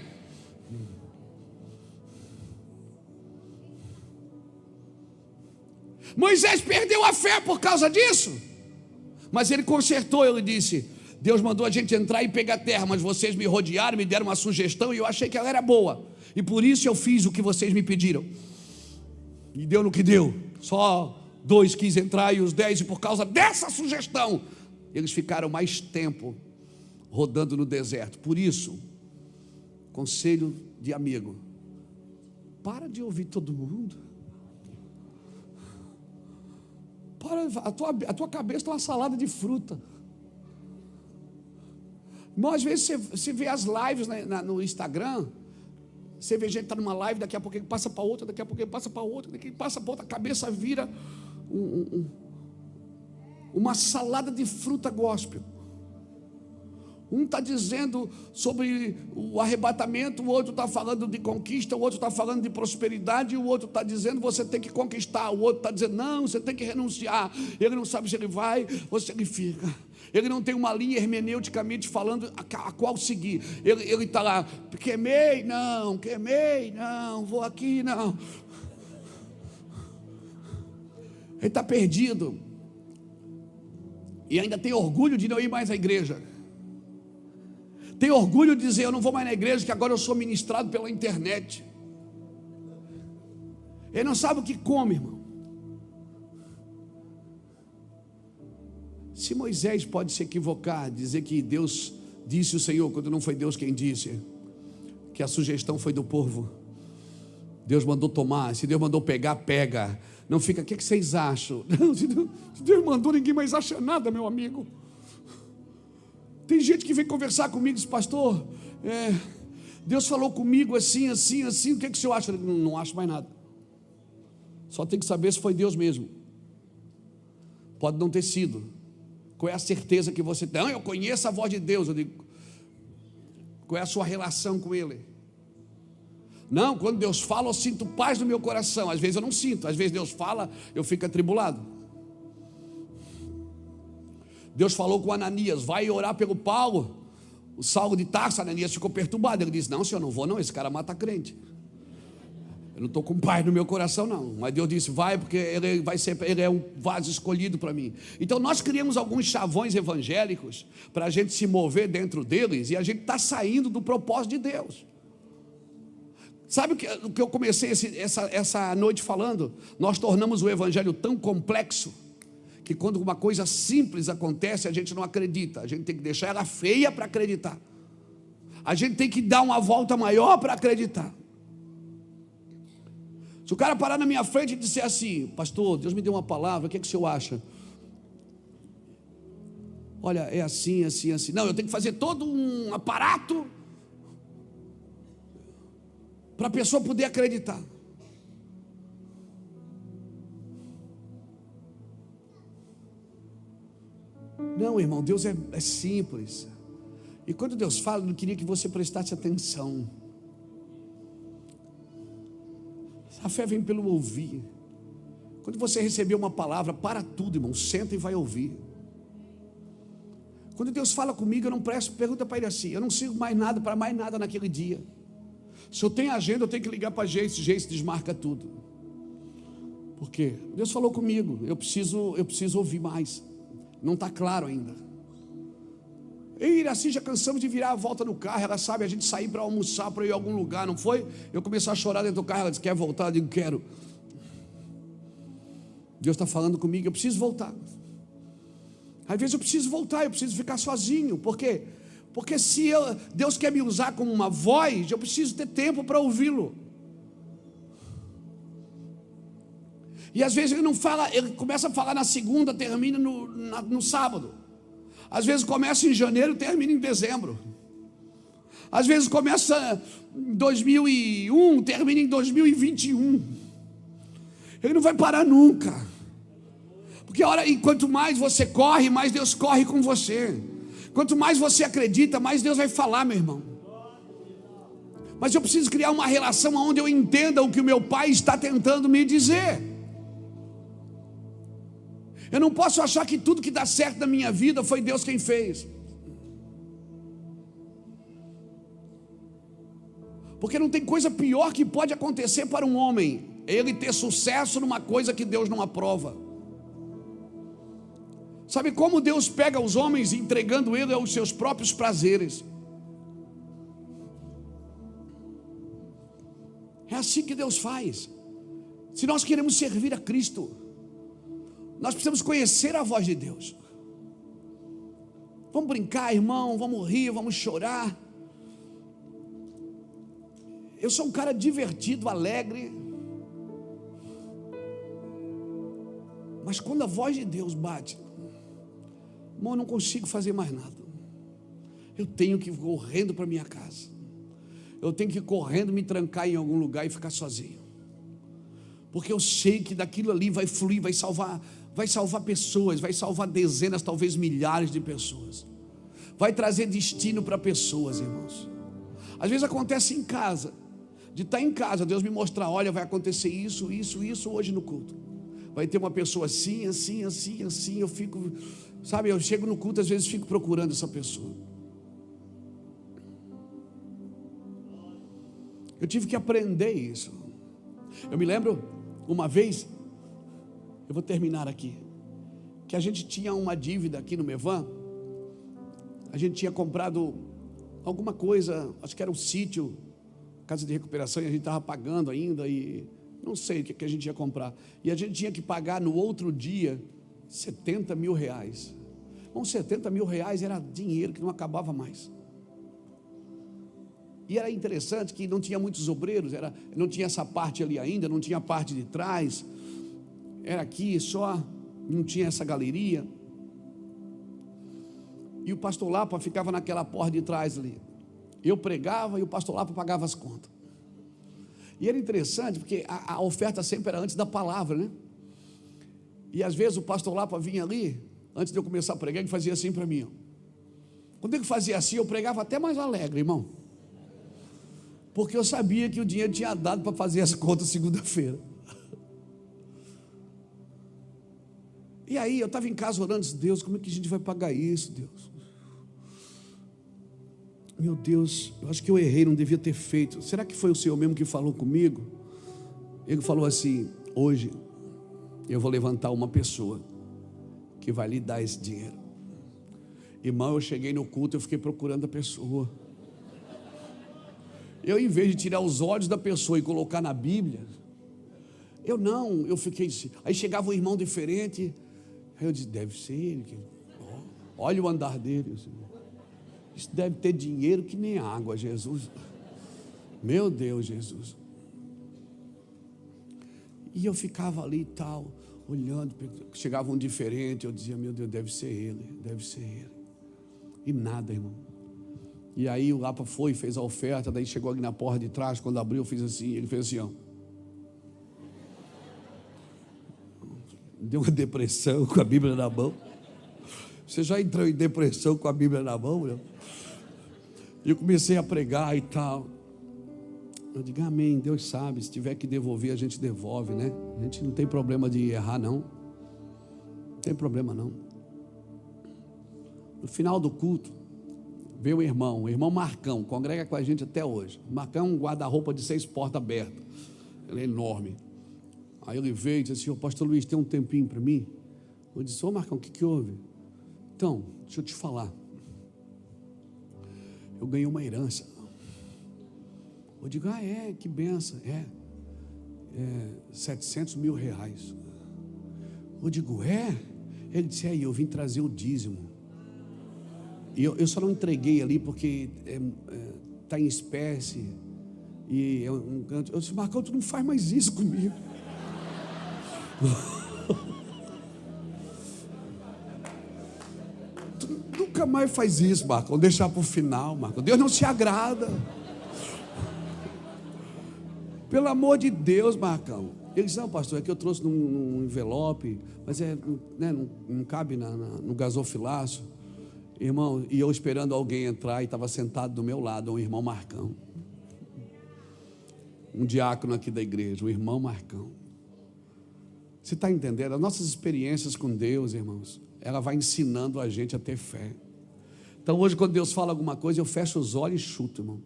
Moisés perdeu a fé por causa disso, mas ele consertou. Ele disse, Deus mandou a gente entrar e pegar a terra, mas vocês me rodearam, me deram uma sugestão e eu achei que ela era boa, e por isso eu fiz o que vocês me pediram, e deu no que deu. Só 2 quis entrar e os 10, e por causa dessa sugestão eles ficaram mais tempo rodando no deserto. Por isso, conselho de amigo, para de ouvir todo mundo. A tua cabeça está uma salada de fruta. Mas às vezes você vê as lives no Instagram, você vê gente que está numa live, daqui a pouco ele passa para outra, daqui a pouco ele passa para outra, daqui a pouco ele passa para outra, a cabeça vira uma salada de fruta gospel. Um está dizendo sobre o arrebatamento, o outro está falando de conquista, o outro está falando de prosperidade, o outro está dizendo você tem que conquistar, o outro está dizendo não, você tem que renunciar. Ele não sabe se ele vai ou se ele fica. Ele não tem uma linha hermeneuticamente falando a qual seguir. Ele está lá, queimei, não, vou aqui, não. Ele está perdido. E ainda tem orgulho de não ir mais à igreja. Tem orgulho de dizer, eu não vou mais na igreja, que agora eu sou ministrado pela internet. Ele não sabe o que come, irmão. Se Moisés pode se equivocar, dizer que Deus disse o Senhor, quando não foi Deus quem disse, que a sugestão foi do povo, Deus mandou tomar, se Deus mandou pegar, pega. Não fica, o que vocês acham? Não, se Deus mandou, ninguém mais acha nada, meu amigo. Tem gente que vem conversar comigo e diz, pastor, Deus falou comigo assim, assim, assim, o que o senhor acha? Não acho mais nada. Só tem que saber se foi Deus mesmo. Pode não ter sido. Qual é a certeza que você tem? Não, eu conheço a voz de Deus. Eu digo, qual é a sua relação com Ele? Não, quando Deus fala, eu sinto paz no meu coração. Às vezes eu não sinto, às vezes Deus fala, eu fico atribulado. Deus falou com Ananias, vai orar pelo Paulo. O Saulo de Tarso, Ananias ficou perturbado. Ele disse, não, senhor, não vou não, esse cara mata crente. Eu não estou com paz no meu coração não. Mas Deus disse, vai, porque ele é um vaso escolhido para mim. Então nós criamos alguns chavões evangélicos para a gente se mover dentro deles, e a gente está saindo do propósito de Deus. Sabe o que eu comecei essa noite falando? Nós tornamos o evangelho tão complexo, que quando uma coisa simples acontece, a gente não acredita. A gente tem que deixar ela feia para acreditar. A gente tem que dar uma volta maior para acreditar. Se o cara parar na minha frente e disser assim, pastor, Deus me deu uma palavra, o que o senhor acha? Olha, é assim, assim, assim. Não, eu tenho que fazer todo um aparato para a pessoa poder acreditar. Não, irmão, Deus é simples. E quando Deus fala, eu queria que você prestasse atenção. A fé vem pelo ouvir. Quando você receber uma palavra, para tudo, irmão, senta e vai ouvir. Quando Deus fala comigo, eu não presto, pergunta para Ele assim, eu não sigo mais nada, para mais nada naquele dia. Se eu tenho agenda, eu tenho que ligar para Geice desmarca tudo. Por quê? Deus falou comigo, eu preciso ouvir mais. Não está claro ainda. Eu e Iraci já cansamos de virar a volta no carro. Ela sabe, a gente sair para almoçar, para ir a algum lugar, não foi? Eu comecei a chorar dentro do carro, ela disse, quer voltar? Eu digo, quero. Deus está falando comigo, eu preciso voltar. Às vezes eu preciso voltar, eu preciso ficar sozinho. Por quê? Porque se Deus quer me usar como uma voz, eu preciso ter tempo para ouvi-lo. E às vezes ele não fala, ele começa a falar na segunda, termina no sábado. Às vezes começa em janeiro, termina em dezembro. Às vezes começa em 2001, termina em 2021. Ele não vai parar nunca. Porque e quanto mais você corre, mais Deus corre com você. Quanto mais você acredita, mais Deus vai falar, meu irmão. Mas eu preciso criar uma relação onde eu entenda o que o meu Pai está tentando me dizer. Eu não posso achar que tudo que dá certo na minha vida foi Deus quem fez. Porque não tem coisa pior que pode acontecer para um homem, ele ter sucesso numa coisa que Deus não aprova. Sabe como Deus pega os homens entregando ele aos seus próprios prazeres? É assim que Deus faz. Se nós queremos servir a Cristo, nós precisamos conhecer a voz de Deus. Vamos brincar, irmão, vamos rir, vamos chorar. Eu sou um cara divertido, alegre. Mas quando a voz de Deus bate, irmão, eu não consigo fazer mais nada. Eu tenho que ir correndo para minha casa. Eu tenho que ir correndo, me trancar em algum lugar e ficar sozinho. Porque eu sei que daquilo ali vai fluir, vai salvar pessoas, vai salvar dezenas, talvez milhares de pessoas. Vai trazer destino para pessoas, irmãos. Às vezes acontece em casa, de estar em casa, Deus me mostrar, olha, vai acontecer isso hoje no culto. Vai ter uma pessoa assim, assim, assim, assim. Eu fico, sabe, eu chego no culto, às vezes fico procurando essa pessoa. Eu tive que aprender isso. Eu me lembro uma vez, eu vou terminar aqui, que a gente tinha uma dívida aqui no Mevan. A gente tinha comprado alguma coisa, acho que era um sítio, casa de recuperação, e a gente estava pagando ainda, e não sei o que a gente ia comprar, e a gente tinha que pagar no outro dia 70 mil reais. Uns 70 mil reais era dinheiro que não acabava mais. E era interessante que não tinha muitos obreiros, não tinha essa parte ali ainda, não tinha a parte de trás, era aqui só, não tinha essa galeria. E o pastor Lapa ficava naquela porta de trás ali. Eu pregava e o pastor Lapa pagava as contas. E era interessante porque a oferta sempre era antes da palavra, né? E às vezes o pastor Lapa vinha ali, antes de eu começar a pregar, ele fazia assim para mim, ó. Quando ele fazia assim, eu pregava até mais alegre, irmão, porque eu sabia que o dinheiro tinha dado para fazer as contas segunda-feira. E aí eu estava em casa orando, disse, Deus, como é que a gente vai pagar isso, Deus? Meu Deus, eu acho que eu errei, não devia ter feito. Será que foi o Senhor mesmo que falou comigo? Ele falou assim, hoje eu vou levantar uma pessoa que vai lhe dar esse dinheiro. Irmão, eu cheguei no culto, eu fiquei procurando a pessoa. Eu, em vez de tirar os olhos da pessoa e colocar na Bíblia, eu fiquei, aí chegava um irmão diferente, aí eu disse, deve ser ele, olha o andar dele, isso deve ter dinheiro que nem água, Jesus, meu Deus, Jesus. E eu ficava ali e tal, olhando, chegava um diferente, eu dizia, meu Deus, deve ser ele, e nada, irmão. E aí o Lapa foi, fez a oferta, daí chegou ali na porta de trás, quando abriu eu fiz assim, ele fez assim, ó. Deu uma depressão com a Bíblia na mão. Você já entrou em depressão com a Bíblia na mão, meu? E eu comecei a pregar e tal. Eu digo, amém, Deus sabe, se tiver que devolver, a gente devolve, né? A gente não tem problema de errar, não. Não tem problema, não. No final do culto, veio o irmão Marcão, congrega com a gente até hoje. O Marcão é um guarda-roupa de 6 portas abertas, ele é enorme. Aí ele veio e disse assim, pastor Luiz, tem um tempinho para mim? Eu disse, Marcão, o que houve? Então, deixa eu te falar, eu ganhei uma herança. Eu digo, que benção, 700 mil reais. Eu digo, Ele disse, eu vim trazer o dízimo. E eu só não entreguei ali porque está em espécie. E eu disse, Marcão, tu não faz mais isso comigo. Tu nunca mais faz isso, Marcão. Deixar para o final, Marcão. Deus não se agrada. Pelo amor de Deus, Marcão. Ele disse, não, pastor, é que eu trouxe num envelope, mas não cabe no gasofilaço. Irmão, e eu esperando alguém entrar, e estava sentado do meu lado um irmão Marcão, um diácono aqui da igreja, o irmão Marcão. Você está entendendo? As nossas experiências com Deus, irmãos, ela vai ensinando a gente a ter fé. Então hoje, quando Deus fala alguma coisa, eu fecho os olhos e chuto, irmão.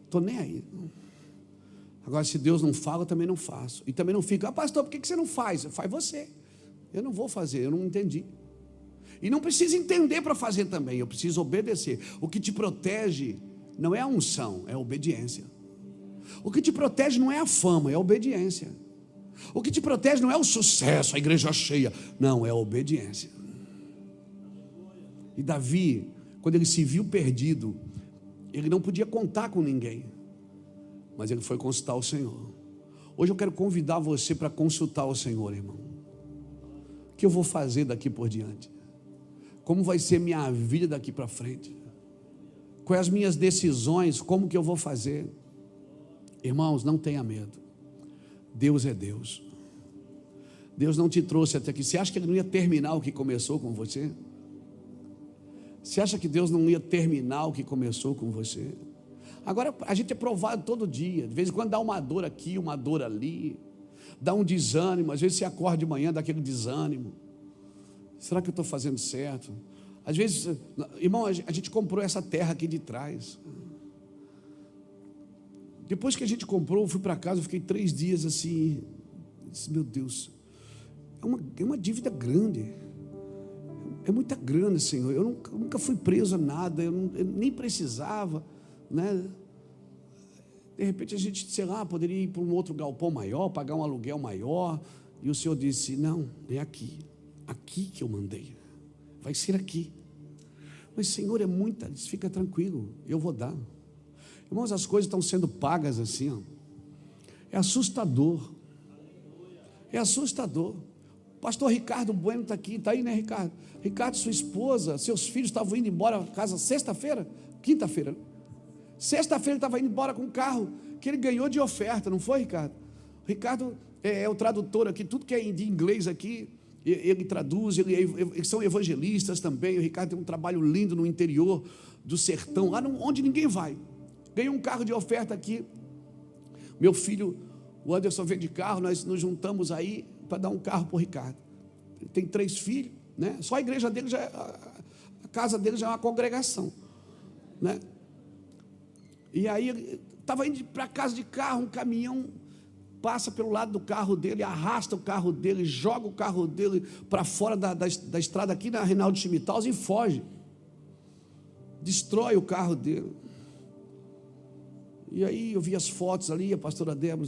Estou nem aí. Agora, se Deus não fala, eu também não faço. E também não fico, pastor, por que você não faz? Faz você. Eu não vou fazer, eu não entendi. E não precisa entender para fazer também, eu preciso obedecer. O que te protege não é a unção, é a obediência. O que te protege não é a fama, é a obediência. O que te protege não é o sucesso, a igreja cheia, não, é a obediência. E Davi, quando ele se viu perdido, ele não podia contar com ninguém, mas ele foi consultar o Senhor. Hoje eu quero convidar você para consultar o Senhor, irmão. O que eu vou fazer daqui por diante? Como vai ser minha vida daqui para frente? Quais as minhas decisões? Como que eu vou fazer? Irmãos, não tenha medo. Deus é Deus. Deus não te trouxe até aqui. Você acha que Ele não ia terminar o que começou com você? Você acha que Deus não ia terminar o que começou com você? Agora, a gente é provado todo dia. De vez em quando dá uma dor aqui, uma dor ali. Dá um desânimo. Às vezes você acorda de manhã, dá aquele desânimo. Será que eu estou fazendo certo? Às vezes, irmão, a gente comprou essa terra aqui de trás. Depois que a gente comprou, eu fui para casa, eu fiquei 3 dias assim. Disse, meu Deus, é uma dívida grande. É muita grana, Senhor. Eu nunca fui preso a nada, eu nem precisava, né? De repente a gente, sei lá, poderia ir para um outro galpão maior, pagar um aluguel maior. E o Senhor disse, não, é aqui que eu mandei. vai ser aqui. Mas, Senhor, é muita, fica tranquilo, eu vou dar. Irmãos, as coisas estão sendo pagas assim, ó. É assustador. É assustador. Pastor Ricardo Bueno está aqui, está aí, né, Ricardo? Ricardo, sua esposa, seus filhos estavam indo embora para casa sexta-feira, quinta-feira. Sexta-feira ele estava indo embora com um carro que ele ganhou de oferta, não foi, Ricardo? Ricardo é o tradutor aqui, tudo que é de inglês aqui, ele traduz, eles são evangelistas também. O Ricardo tem um trabalho lindo no interior do sertão, lá onde ninguém vai. Ganhou um carro de oferta aqui. Meu filho, o Anderson, veio de carro, nós nos juntamos aí para dar um carro para o Ricardo. Ele tem 3 filhos, né? Só a igreja dele a casa dele já é uma congregação, né? E aí ele estava indo para casa de carro, um caminhão passa pelo lado do carro dele, arrasta o carro dele, joga o carro dele para fora da estrada aqui na Reinaldo Schmitthaus e foge. Destrói o carro dele. E aí eu vi as fotos ali, a pastora Débora,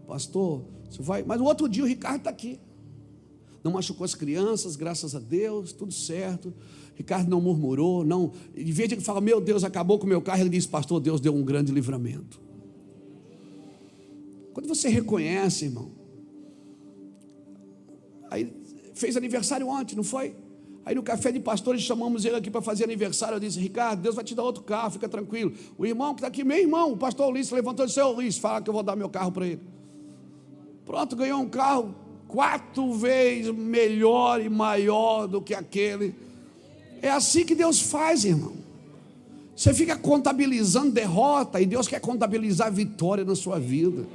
pastor, você vai? Mas no outro dia o Ricardo está aqui. Não machucou as crianças, graças a Deus, tudo certo. Ricardo não murmurou, não. Em vez de ele falar, meu Deus, acabou com o meu carro, ele disse, pastor, Deus deu um grande livramento. Quando você reconhece, irmão, aí fez aniversário ontem, não foi? Aí no café de pastores chamamos ele aqui para fazer aniversário. Eu disse, Ricardo, Deus vai te dar outro carro, fica tranquilo. O irmão que está aqui, meu irmão, o pastor Ulisses, levantou e disse, seu Ulisses, fala que eu vou dar meu carro para ele. Pronto, ganhou um carro 4 vezes melhor e maior do que aquele. É assim que Deus faz, irmão. Você fica contabilizando derrota e Deus quer contabilizar vitória na sua vida.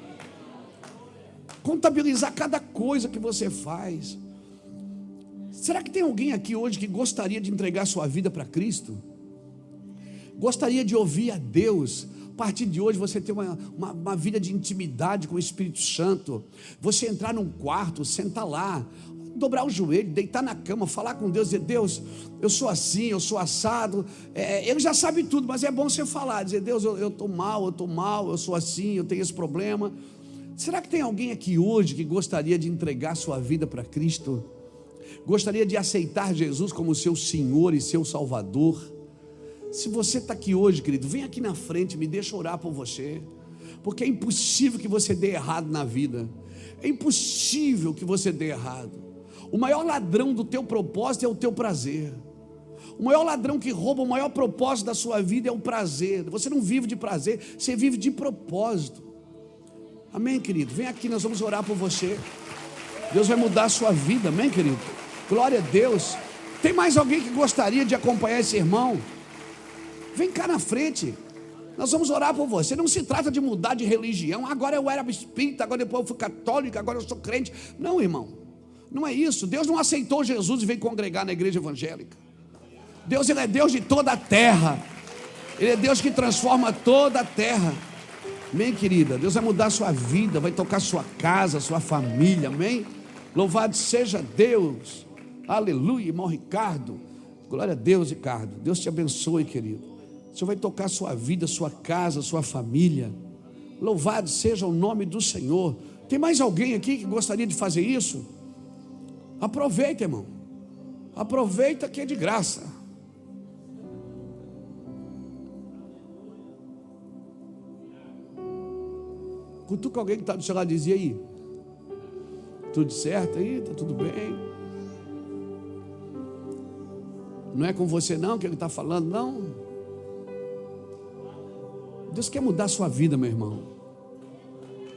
Contabilizar cada coisa que você faz. Será que tem alguém aqui hoje que gostaria de entregar sua vida para Cristo? Gostaria de ouvir a Deus? A partir de hoje você ter uma vida de intimidade com o Espírito Santo. Você entrar num quarto, sentar lá, dobrar o joelho, deitar na cama, falar com Deus, dizer, Deus, eu sou assim, eu sou assado. Ele já sabe tudo, mas é bom você falar, dizer, Deus, eu estou mal, eu sou assim, eu tenho esse problema. Será que tem alguém aqui hoje que gostaria de entregar sua vida para Cristo? Gostaria de aceitar Jesus como seu Senhor e seu Salvador? Se você está aqui hoje, querido, vem aqui na frente, me deixa orar por você, porque é impossível que você dê errado na vida. É impossível que você dê errado. O maior ladrão do teu propósito é o teu prazer. O maior ladrão que rouba o maior propósito da sua vida é o prazer. Você não vive de prazer, você vive de propósito. Amém, querido? Vem aqui, nós vamos orar por você. Deus vai mudar a sua vida, amém, querido? Glória a Deus. Tem mais alguém que gostaria de acompanhar esse irmão? Vem cá na frente. Nós vamos orar por você. Não se trata de mudar de religião. Agora eu era espírita, agora depois eu fui católico, agora eu sou crente. Não, irmão, não é isso. Deus não aceitou Jesus e veio congregar na igreja evangélica. Deus, Ele é Deus de toda a terra. Ele é Deus que transforma toda a terra. Amém, querida? Deus vai mudar a sua vida, vai tocar sua casa, sua família, amém? Louvado seja Deus. Aleluia, irmão Ricardo. Glória a Deus, Ricardo. Deus te abençoe, querido. O Senhor vai tocar a sua vida, sua casa, sua família. Louvado seja o nome do Senhor. Tem mais alguém aqui que gostaria de fazer isso? Aproveita, irmão. Aproveita que é de graça. Cutuca alguém que está do seu lado e diz, e aí? Tudo certo aí? Está tudo bem? Não é com você não que ele está falando, não? Deus quer mudar a sua vida, meu irmão.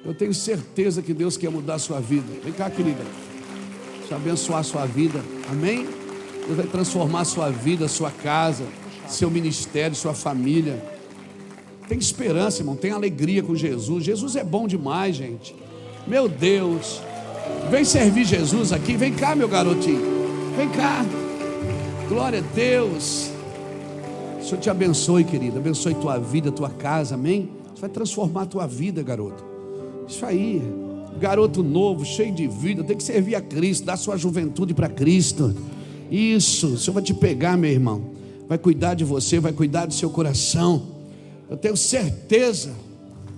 Eu tenho certeza que Deus quer mudar a sua vida. Vem cá, querida. Deixa eu abençoar a sua vida. Amém? Deus vai transformar a sua vida, a sua casa, seu ministério, sua família. Tem esperança, irmão. Tem alegria com Jesus. Jesus é bom demais, gente. Meu Deus. Vem servir Jesus aqui. Vem cá, meu garotinho. Vem cá. Glória a Deus. O Senhor te abençoe, querido. Abençoe tua vida, tua casa. Amém? Isso vai transformar a tua vida, garoto. Isso aí. Garoto novo, cheio de vida. Tem que servir a Cristo. Dar sua juventude para Cristo. Isso. O Senhor vai te pegar, meu irmão. Vai cuidar de você. Vai cuidar do seu coração. Eu tenho certeza.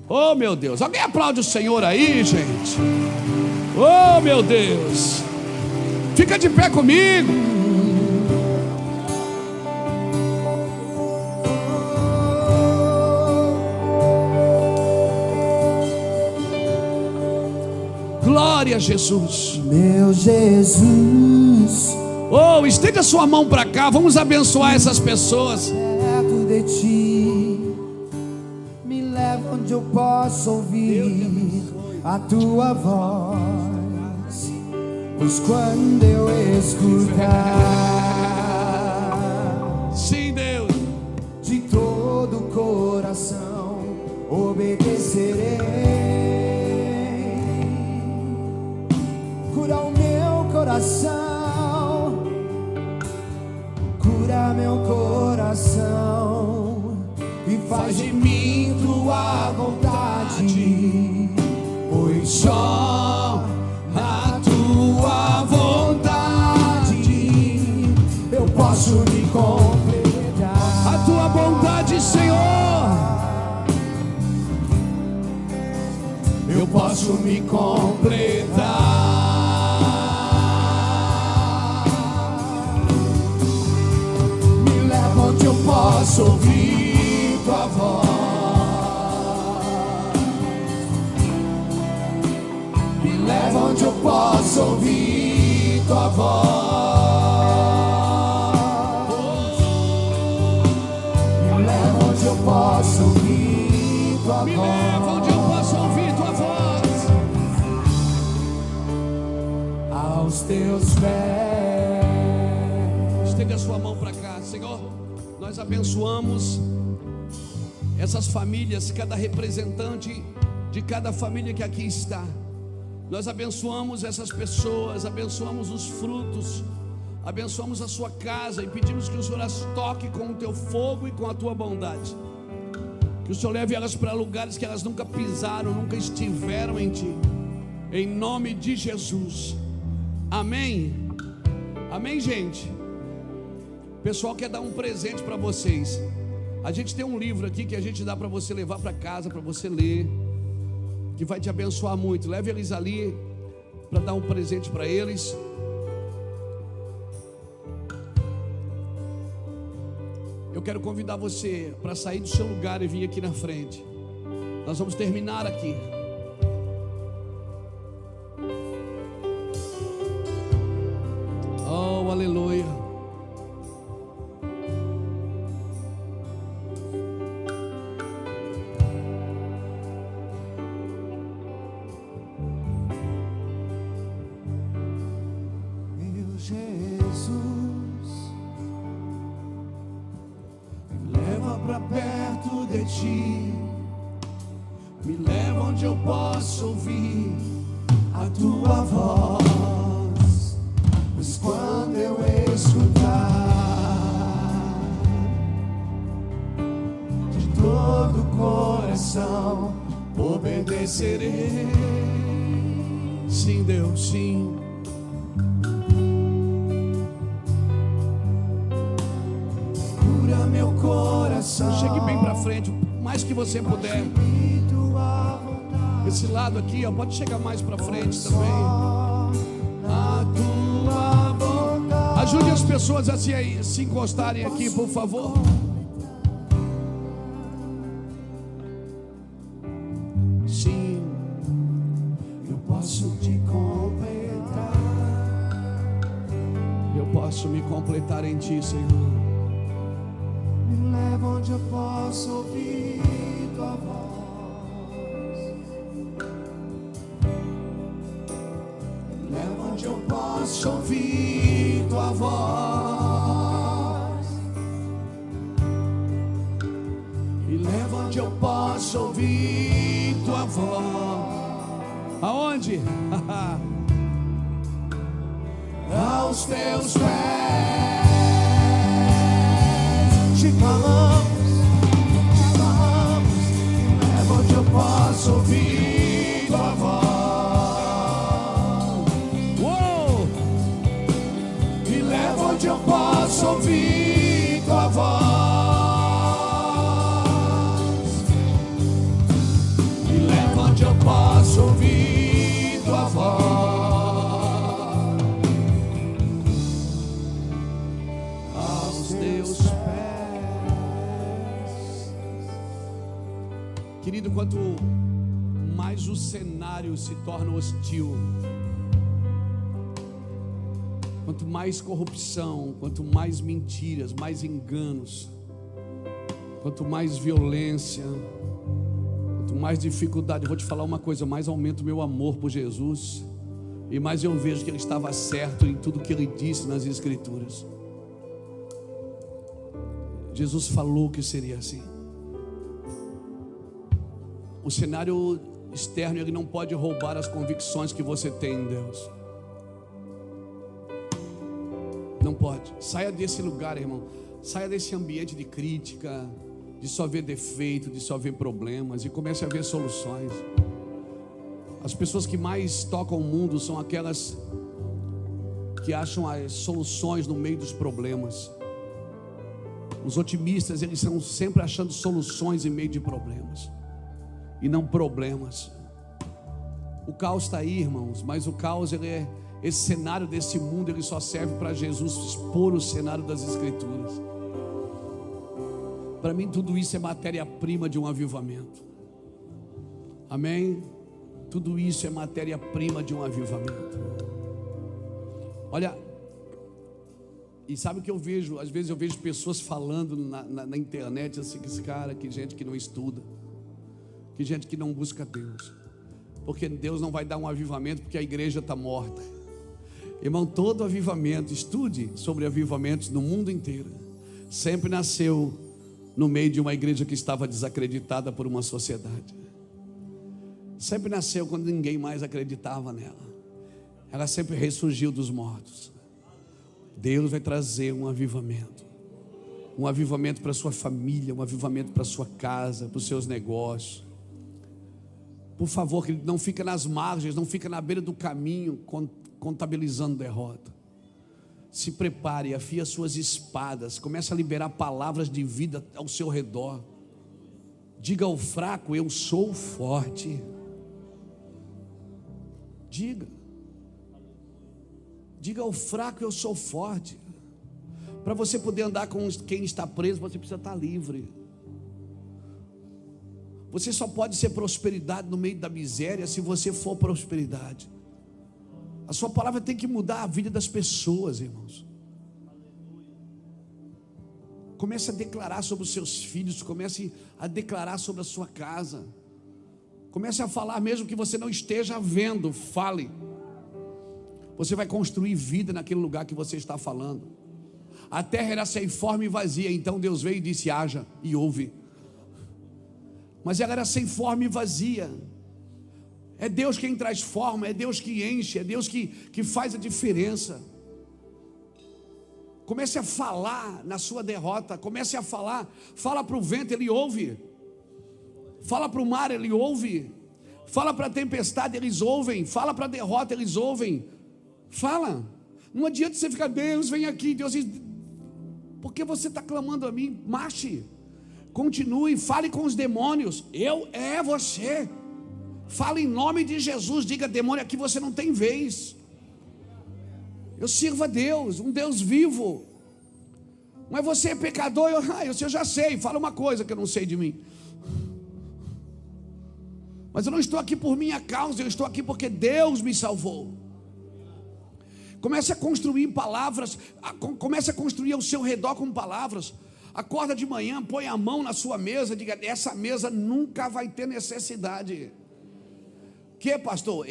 Oh, meu Deus. Alguém aplaude o Senhor aí, gente? Oh, meu Deus. Fica de pé comigo. glória a Jesus. Meu Jesus, Oh, estenda sua mão para cá, vamos abençoar essas pessoas. perto de ti, me leva onde eu possa ouvir a tua voz, pois quando eu escutar, Sim, Deus. de todo o coração obedecerei. Cura o meu coração, cura meu coração e faz de mim tua vontade, pois só a tua vontade eu posso me completar. A tua bondade, Senhor. Eu posso me completar. Me leva onde eu posso ouvir tua voz. Me leva onde eu posso ouvir tua voz. Me leva onde eu posso ouvir tua Me voz. leva onde eu posso ouvir tua voz. Aos teus pés. Estenda a sua mão para cá, Senhor. Nós abençoamos essas famílias, cada representante de cada família que aqui está. Nós abençoamos essas pessoas, abençoamos os frutos, abençoamos a sua casa e pedimos que o Senhor as toque com o teu fogo e com a tua bondade. Que o Senhor leve elas para lugares que elas nunca pisaram, nunca estiveram em ti. Em nome de Jesus. Amém. Amém, gente. O pessoal quer dar um presente para vocês. A gente tem um livro aqui que a gente dá para você levar para casa, para você ler, que vai te abençoar muito. Leve eles ali para dar um presente para eles. Eu quero convidar você para sair do seu lugar e vir aqui na frente. Nós vamos terminar aqui. Oh, aleluia. Meu Jesus, me leva pra perto de ti, me leva onde eu posso ouvir a tua voz, pois quando eu escutar, de todo o coração obedecerei. Sim, Deus, sim. Cura meu coração. Chegue bem para frente, o mais que você puder. Tua vontade, Esse lado aqui, ó, pode chegar mais para frente também. a tua vontade. Ajude as pessoas a se encostarem aqui, por favor. Sim. Eu posso te completar. Eu posso me completar em ti, Senhor. Me leva onde eu posso ouvir tua voz. Me leva onde eu posso ouvir tua voz. Me leva onde eu posso ouvir tua voz. Aonde? Aos teus pés te clamamos, leva onde eu posso ouvir tua voz. Uou! Me leva onde eu posso ouvir tua voz. Me leva onde eu posso ouvir tua voz. Querido, quanto mais o cenário se torna hostil, Quanto mais corrupção, quanto mais mentiras, mais enganos, quanto mais violência, quanto mais dificuldade, eu vou te falar uma coisa, mais aumenta o meu amor por Jesus, e mais eu vejo que Ele estava certo em tudo que Ele disse nas Escrituras. Jesus falou que seria assim. O cenário externo, ele não pode roubar as convicções que você tem em Deus. Não pode. Saia desse lugar, irmão. Saia desse ambiente de crítica, de só ver defeito, de só ver problemas, e comece a ver soluções. As pessoas que mais tocam o mundo são aquelas que acham as soluções no meio dos problemas. Os otimistas, eles estão sempre achando soluções em meio de problemas, e não problemas. O caos está aí, irmãos, mas o caos, esse cenário desse mundo, ele só serve para Jesus expor o cenário das Escrituras. Para mim tudo isso é matéria-prima de um avivamento. Amém? Tudo isso é matéria-prima de um avivamento. Olha, e sabe o que eu vejo? Às vezes eu vejo pessoas falando na internet assim, que esse cara, que gente que não estuda, que gente que não busca Deus, porque Deus não vai dar um avivamento porque a igreja está morta. Irmão, todo avivamento, estude sobre avivamentos no mundo inteiro, sempre nasceu no meio de uma igreja que estava desacreditada por uma sociedade. Sempre nasceu quando ninguém mais acreditava nela. Ela sempre ressurgiu dos mortos. Deus vai trazer um avivamento para a sua família, um avivamento para a sua casa, para os seus negócios. Por favor, querido, não fica nas margens, não fica na beira do caminho contabilizando derrota. Se prepare, afie as suas espadas, comece a liberar palavras de vida ao seu redor. Diga ao fraco: eu sou forte. Diga ao fraco: eu sou forte. Para você poder andar com quem está preso, você precisa estar livre. Você só pode ser prosperidade no meio da miséria se você for prosperidade. A sua palavra tem que mudar a vida das pessoas, irmãos. Comece a declarar sobre os seus filhos, comece a declarar sobre a sua casa. Comece a falar mesmo que você não esteja vendo, fale. Você vai construir vida naquele lugar que você está falando. A terra era sem forma e vazia, então Deus veio e disse: haja, e houve. Mas ela era sem forma e vazia. É Deus quem traz forma, é Deus que enche, é Deus que faz a diferença. Comece a falar na sua derrota, comece a falar. Fala para o vento, ele ouve. Fala para o mar, ele ouve. Fala para a tempestade, eles ouvem. Fala para a derrota, eles ouvem. Fala. Não adianta você ficar: Deus vem aqui, Deus, porque você está clamando a mim. Marche, continue, fale com os demônios. Você. Fala em nome de Jesus. Diga: demônio, aqui você não tem vez. Eu sirvo a Deus, um Deus vivo. Mas você é pecador. Eu já sei. Fala uma coisa que eu não sei de mim. Mas eu não estou aqui por minha causa, eu estou aqui porque Deus me salvou. Comece a construir palavras, comece a construir ao seu redor com palavras. Acorda de manhã, põe a mão na sua mesa, diga: essa mesa nunca vai ter necessidade. Que, pastor?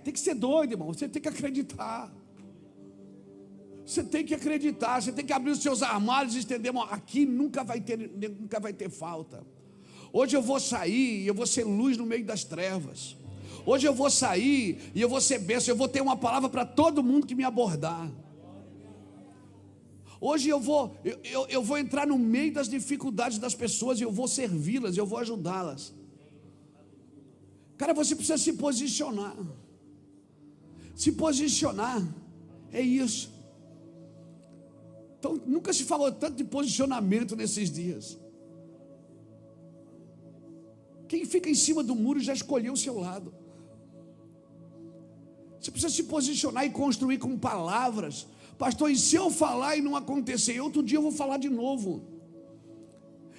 Tem que ser doido, irmão. Você tem que acreditar. Você tem que acreditar. Você tem que abrir os seus armários e estender. Aqui nunca vai ter falta. Hoje eu vou sair e eu vou ser luz no meio das trevas. Hoje eu vou sair e eu vou ser bênção. Eu vou ter uma palavra para todo mundo que me abordar. Hoje eu vou entrar no meio das dificuldades das pessoas e eu vou servi-las, eu vou ajudá-las. Cara, você precisa se posicionar. Se posicionar é isso. Então, nunca se falou tanto de posicionamento nesses dias. Quem fica em cima do muro já escolheu o seu lado. Você precisa se posicionar e construir com palavras. Pastor, e se eu falar e não acontecer? Outro dia eu vou falar de novo.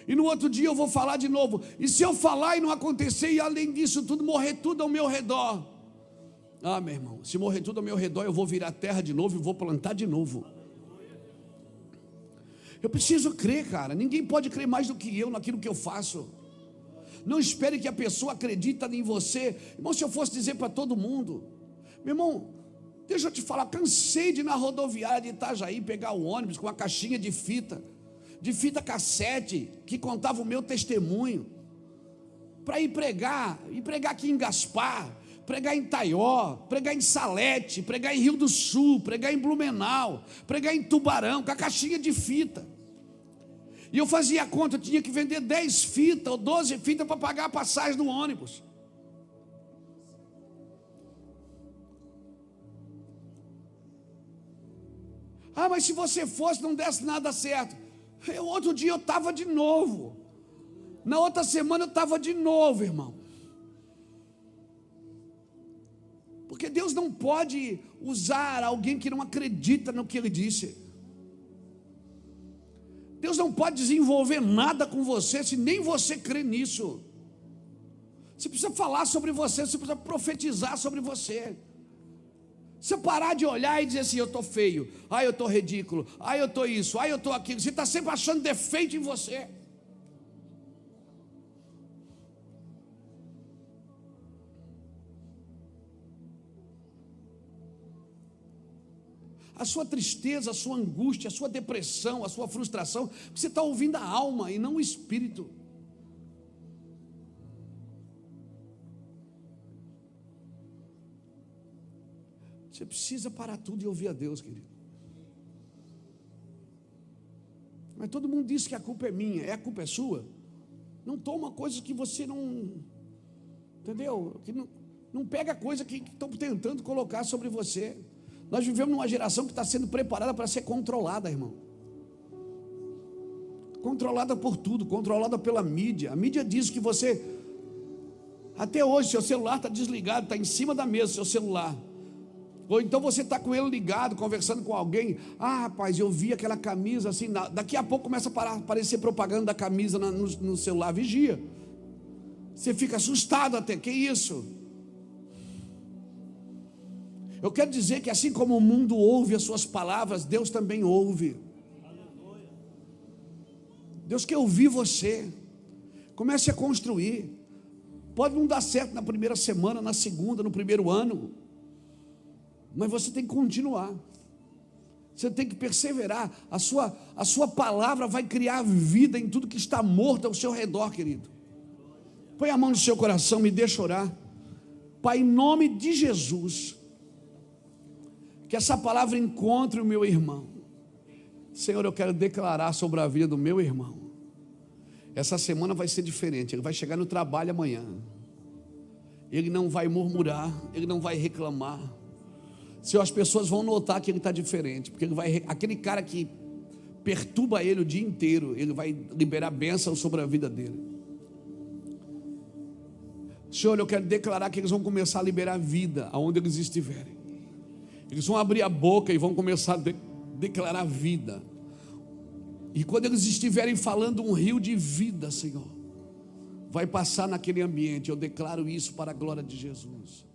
E no outro dia eu vou falar de novo. E se eu falar e não acontecer, e além disso tudo, morrer tudo ao meu redor? Ah, meu irmão, se morrer tudo ao meu redor, eu vou virar terra de novo e vou plantar de novo. Eu preciso crer, cara. Ninguém pode crer mais do que eu naquilo que eu faço. Não espere que a pessoa acredite em você. Irmão, se eu fosse dizer para todo mundo, meu irmão, deixa eu te falar, cansei de ir na rodoviária de Itajaí pegar o ônibus com uma caixinha de fita cassete, que contava o meu testemunho, para ir pregar aqui em Gaspar, pregar em Taió, pregar em Salete, pregar em Rio do Sul, pregar em Blumenau, pregar em Tubarão, com a caixinha de fita. E eu fazia a conta, eu tinha que vender 10 fitas ou 12 fitas para pagar a passagem do ônibus. Ah, mas se você fosse, não desse nada certo. Outro dia eu estava de novo. Na outra semana eu estava de novo, irmão. Porque Deus não pode usar alguém que não acredita no que Ele disse. Deus não pode desenvolver nada com você se nem você crê nisso. Você precisa falar sobre você, você precisa profetizar sobre você. Você parar de olhar e dizer assim, eu estou feio, eu estou ridículo, eu estou isso, eu estou aquilo. Você está sempre achando defeito em você. A sua tristeza, a sua angústia, a sua depressão, a sua frustração, você está ouvindo a alma e não o espírito. Você precisa parar tudo e ouvir a Deus, querido. Mas todo mundo diz que a culpa é minha, a culpa é sua. Não toma coisas que você não, entendeu? Que não pega coisa que estão tentando colocar sobre você. Nós vivemos numa geração que está sendo preparada para ser controlada, irmão. Controlada por tudo, controlada pela mídia. A mídia diz que você, até hoje, seu celular está desligado, está em cima da mesa, seu celular. Ou então você está com ele ligado, conversando com alguém. Ah, rapaz, eu vi aquela camisa assim. Daqui a pouco começa a aparecer propaganda da camisa no celular. Vigia. Você fica assustado até. Que isso? Eu quero dizer que assim como o mundo ouve as suas palavras, Deus também ouve. Deus quer ouvir você. Comece a construir. Pode não dar certo na primeira semana, na segunda, no primeiro ano, mas você tem que continuar. Você tem que perseverar. A sua palavra vai criar vida em tudo que está morto ao seu redor, querido. Põe a mão no seu coração, me deixa orar. Pai, em nome de Jesus, que essa palavra encontre o meu irmão. Senhor, eu quero declarar sobre a vida do meu irmão. Essa semana vai ser diferente. Ele vai chegar no trabalho amanhã. Ele não vai murmurar, ele não vai reclamar. Senhor, as pessoas vão notar que ele está diferente, porque aquele cara que perturba ele o dia inteiro, ele vai liberar bênção sobre a vida dele. Senhor, eu quero declarar que eles vão começar a liberar vida aonde eles estiverem. Eles vão abrir a boca e vão começar a declarar vida. E quando eles estiverem falando um rio de vida, Senhor, vai passar naquele ambiente. Eu declaro isso para a glória de Jesus.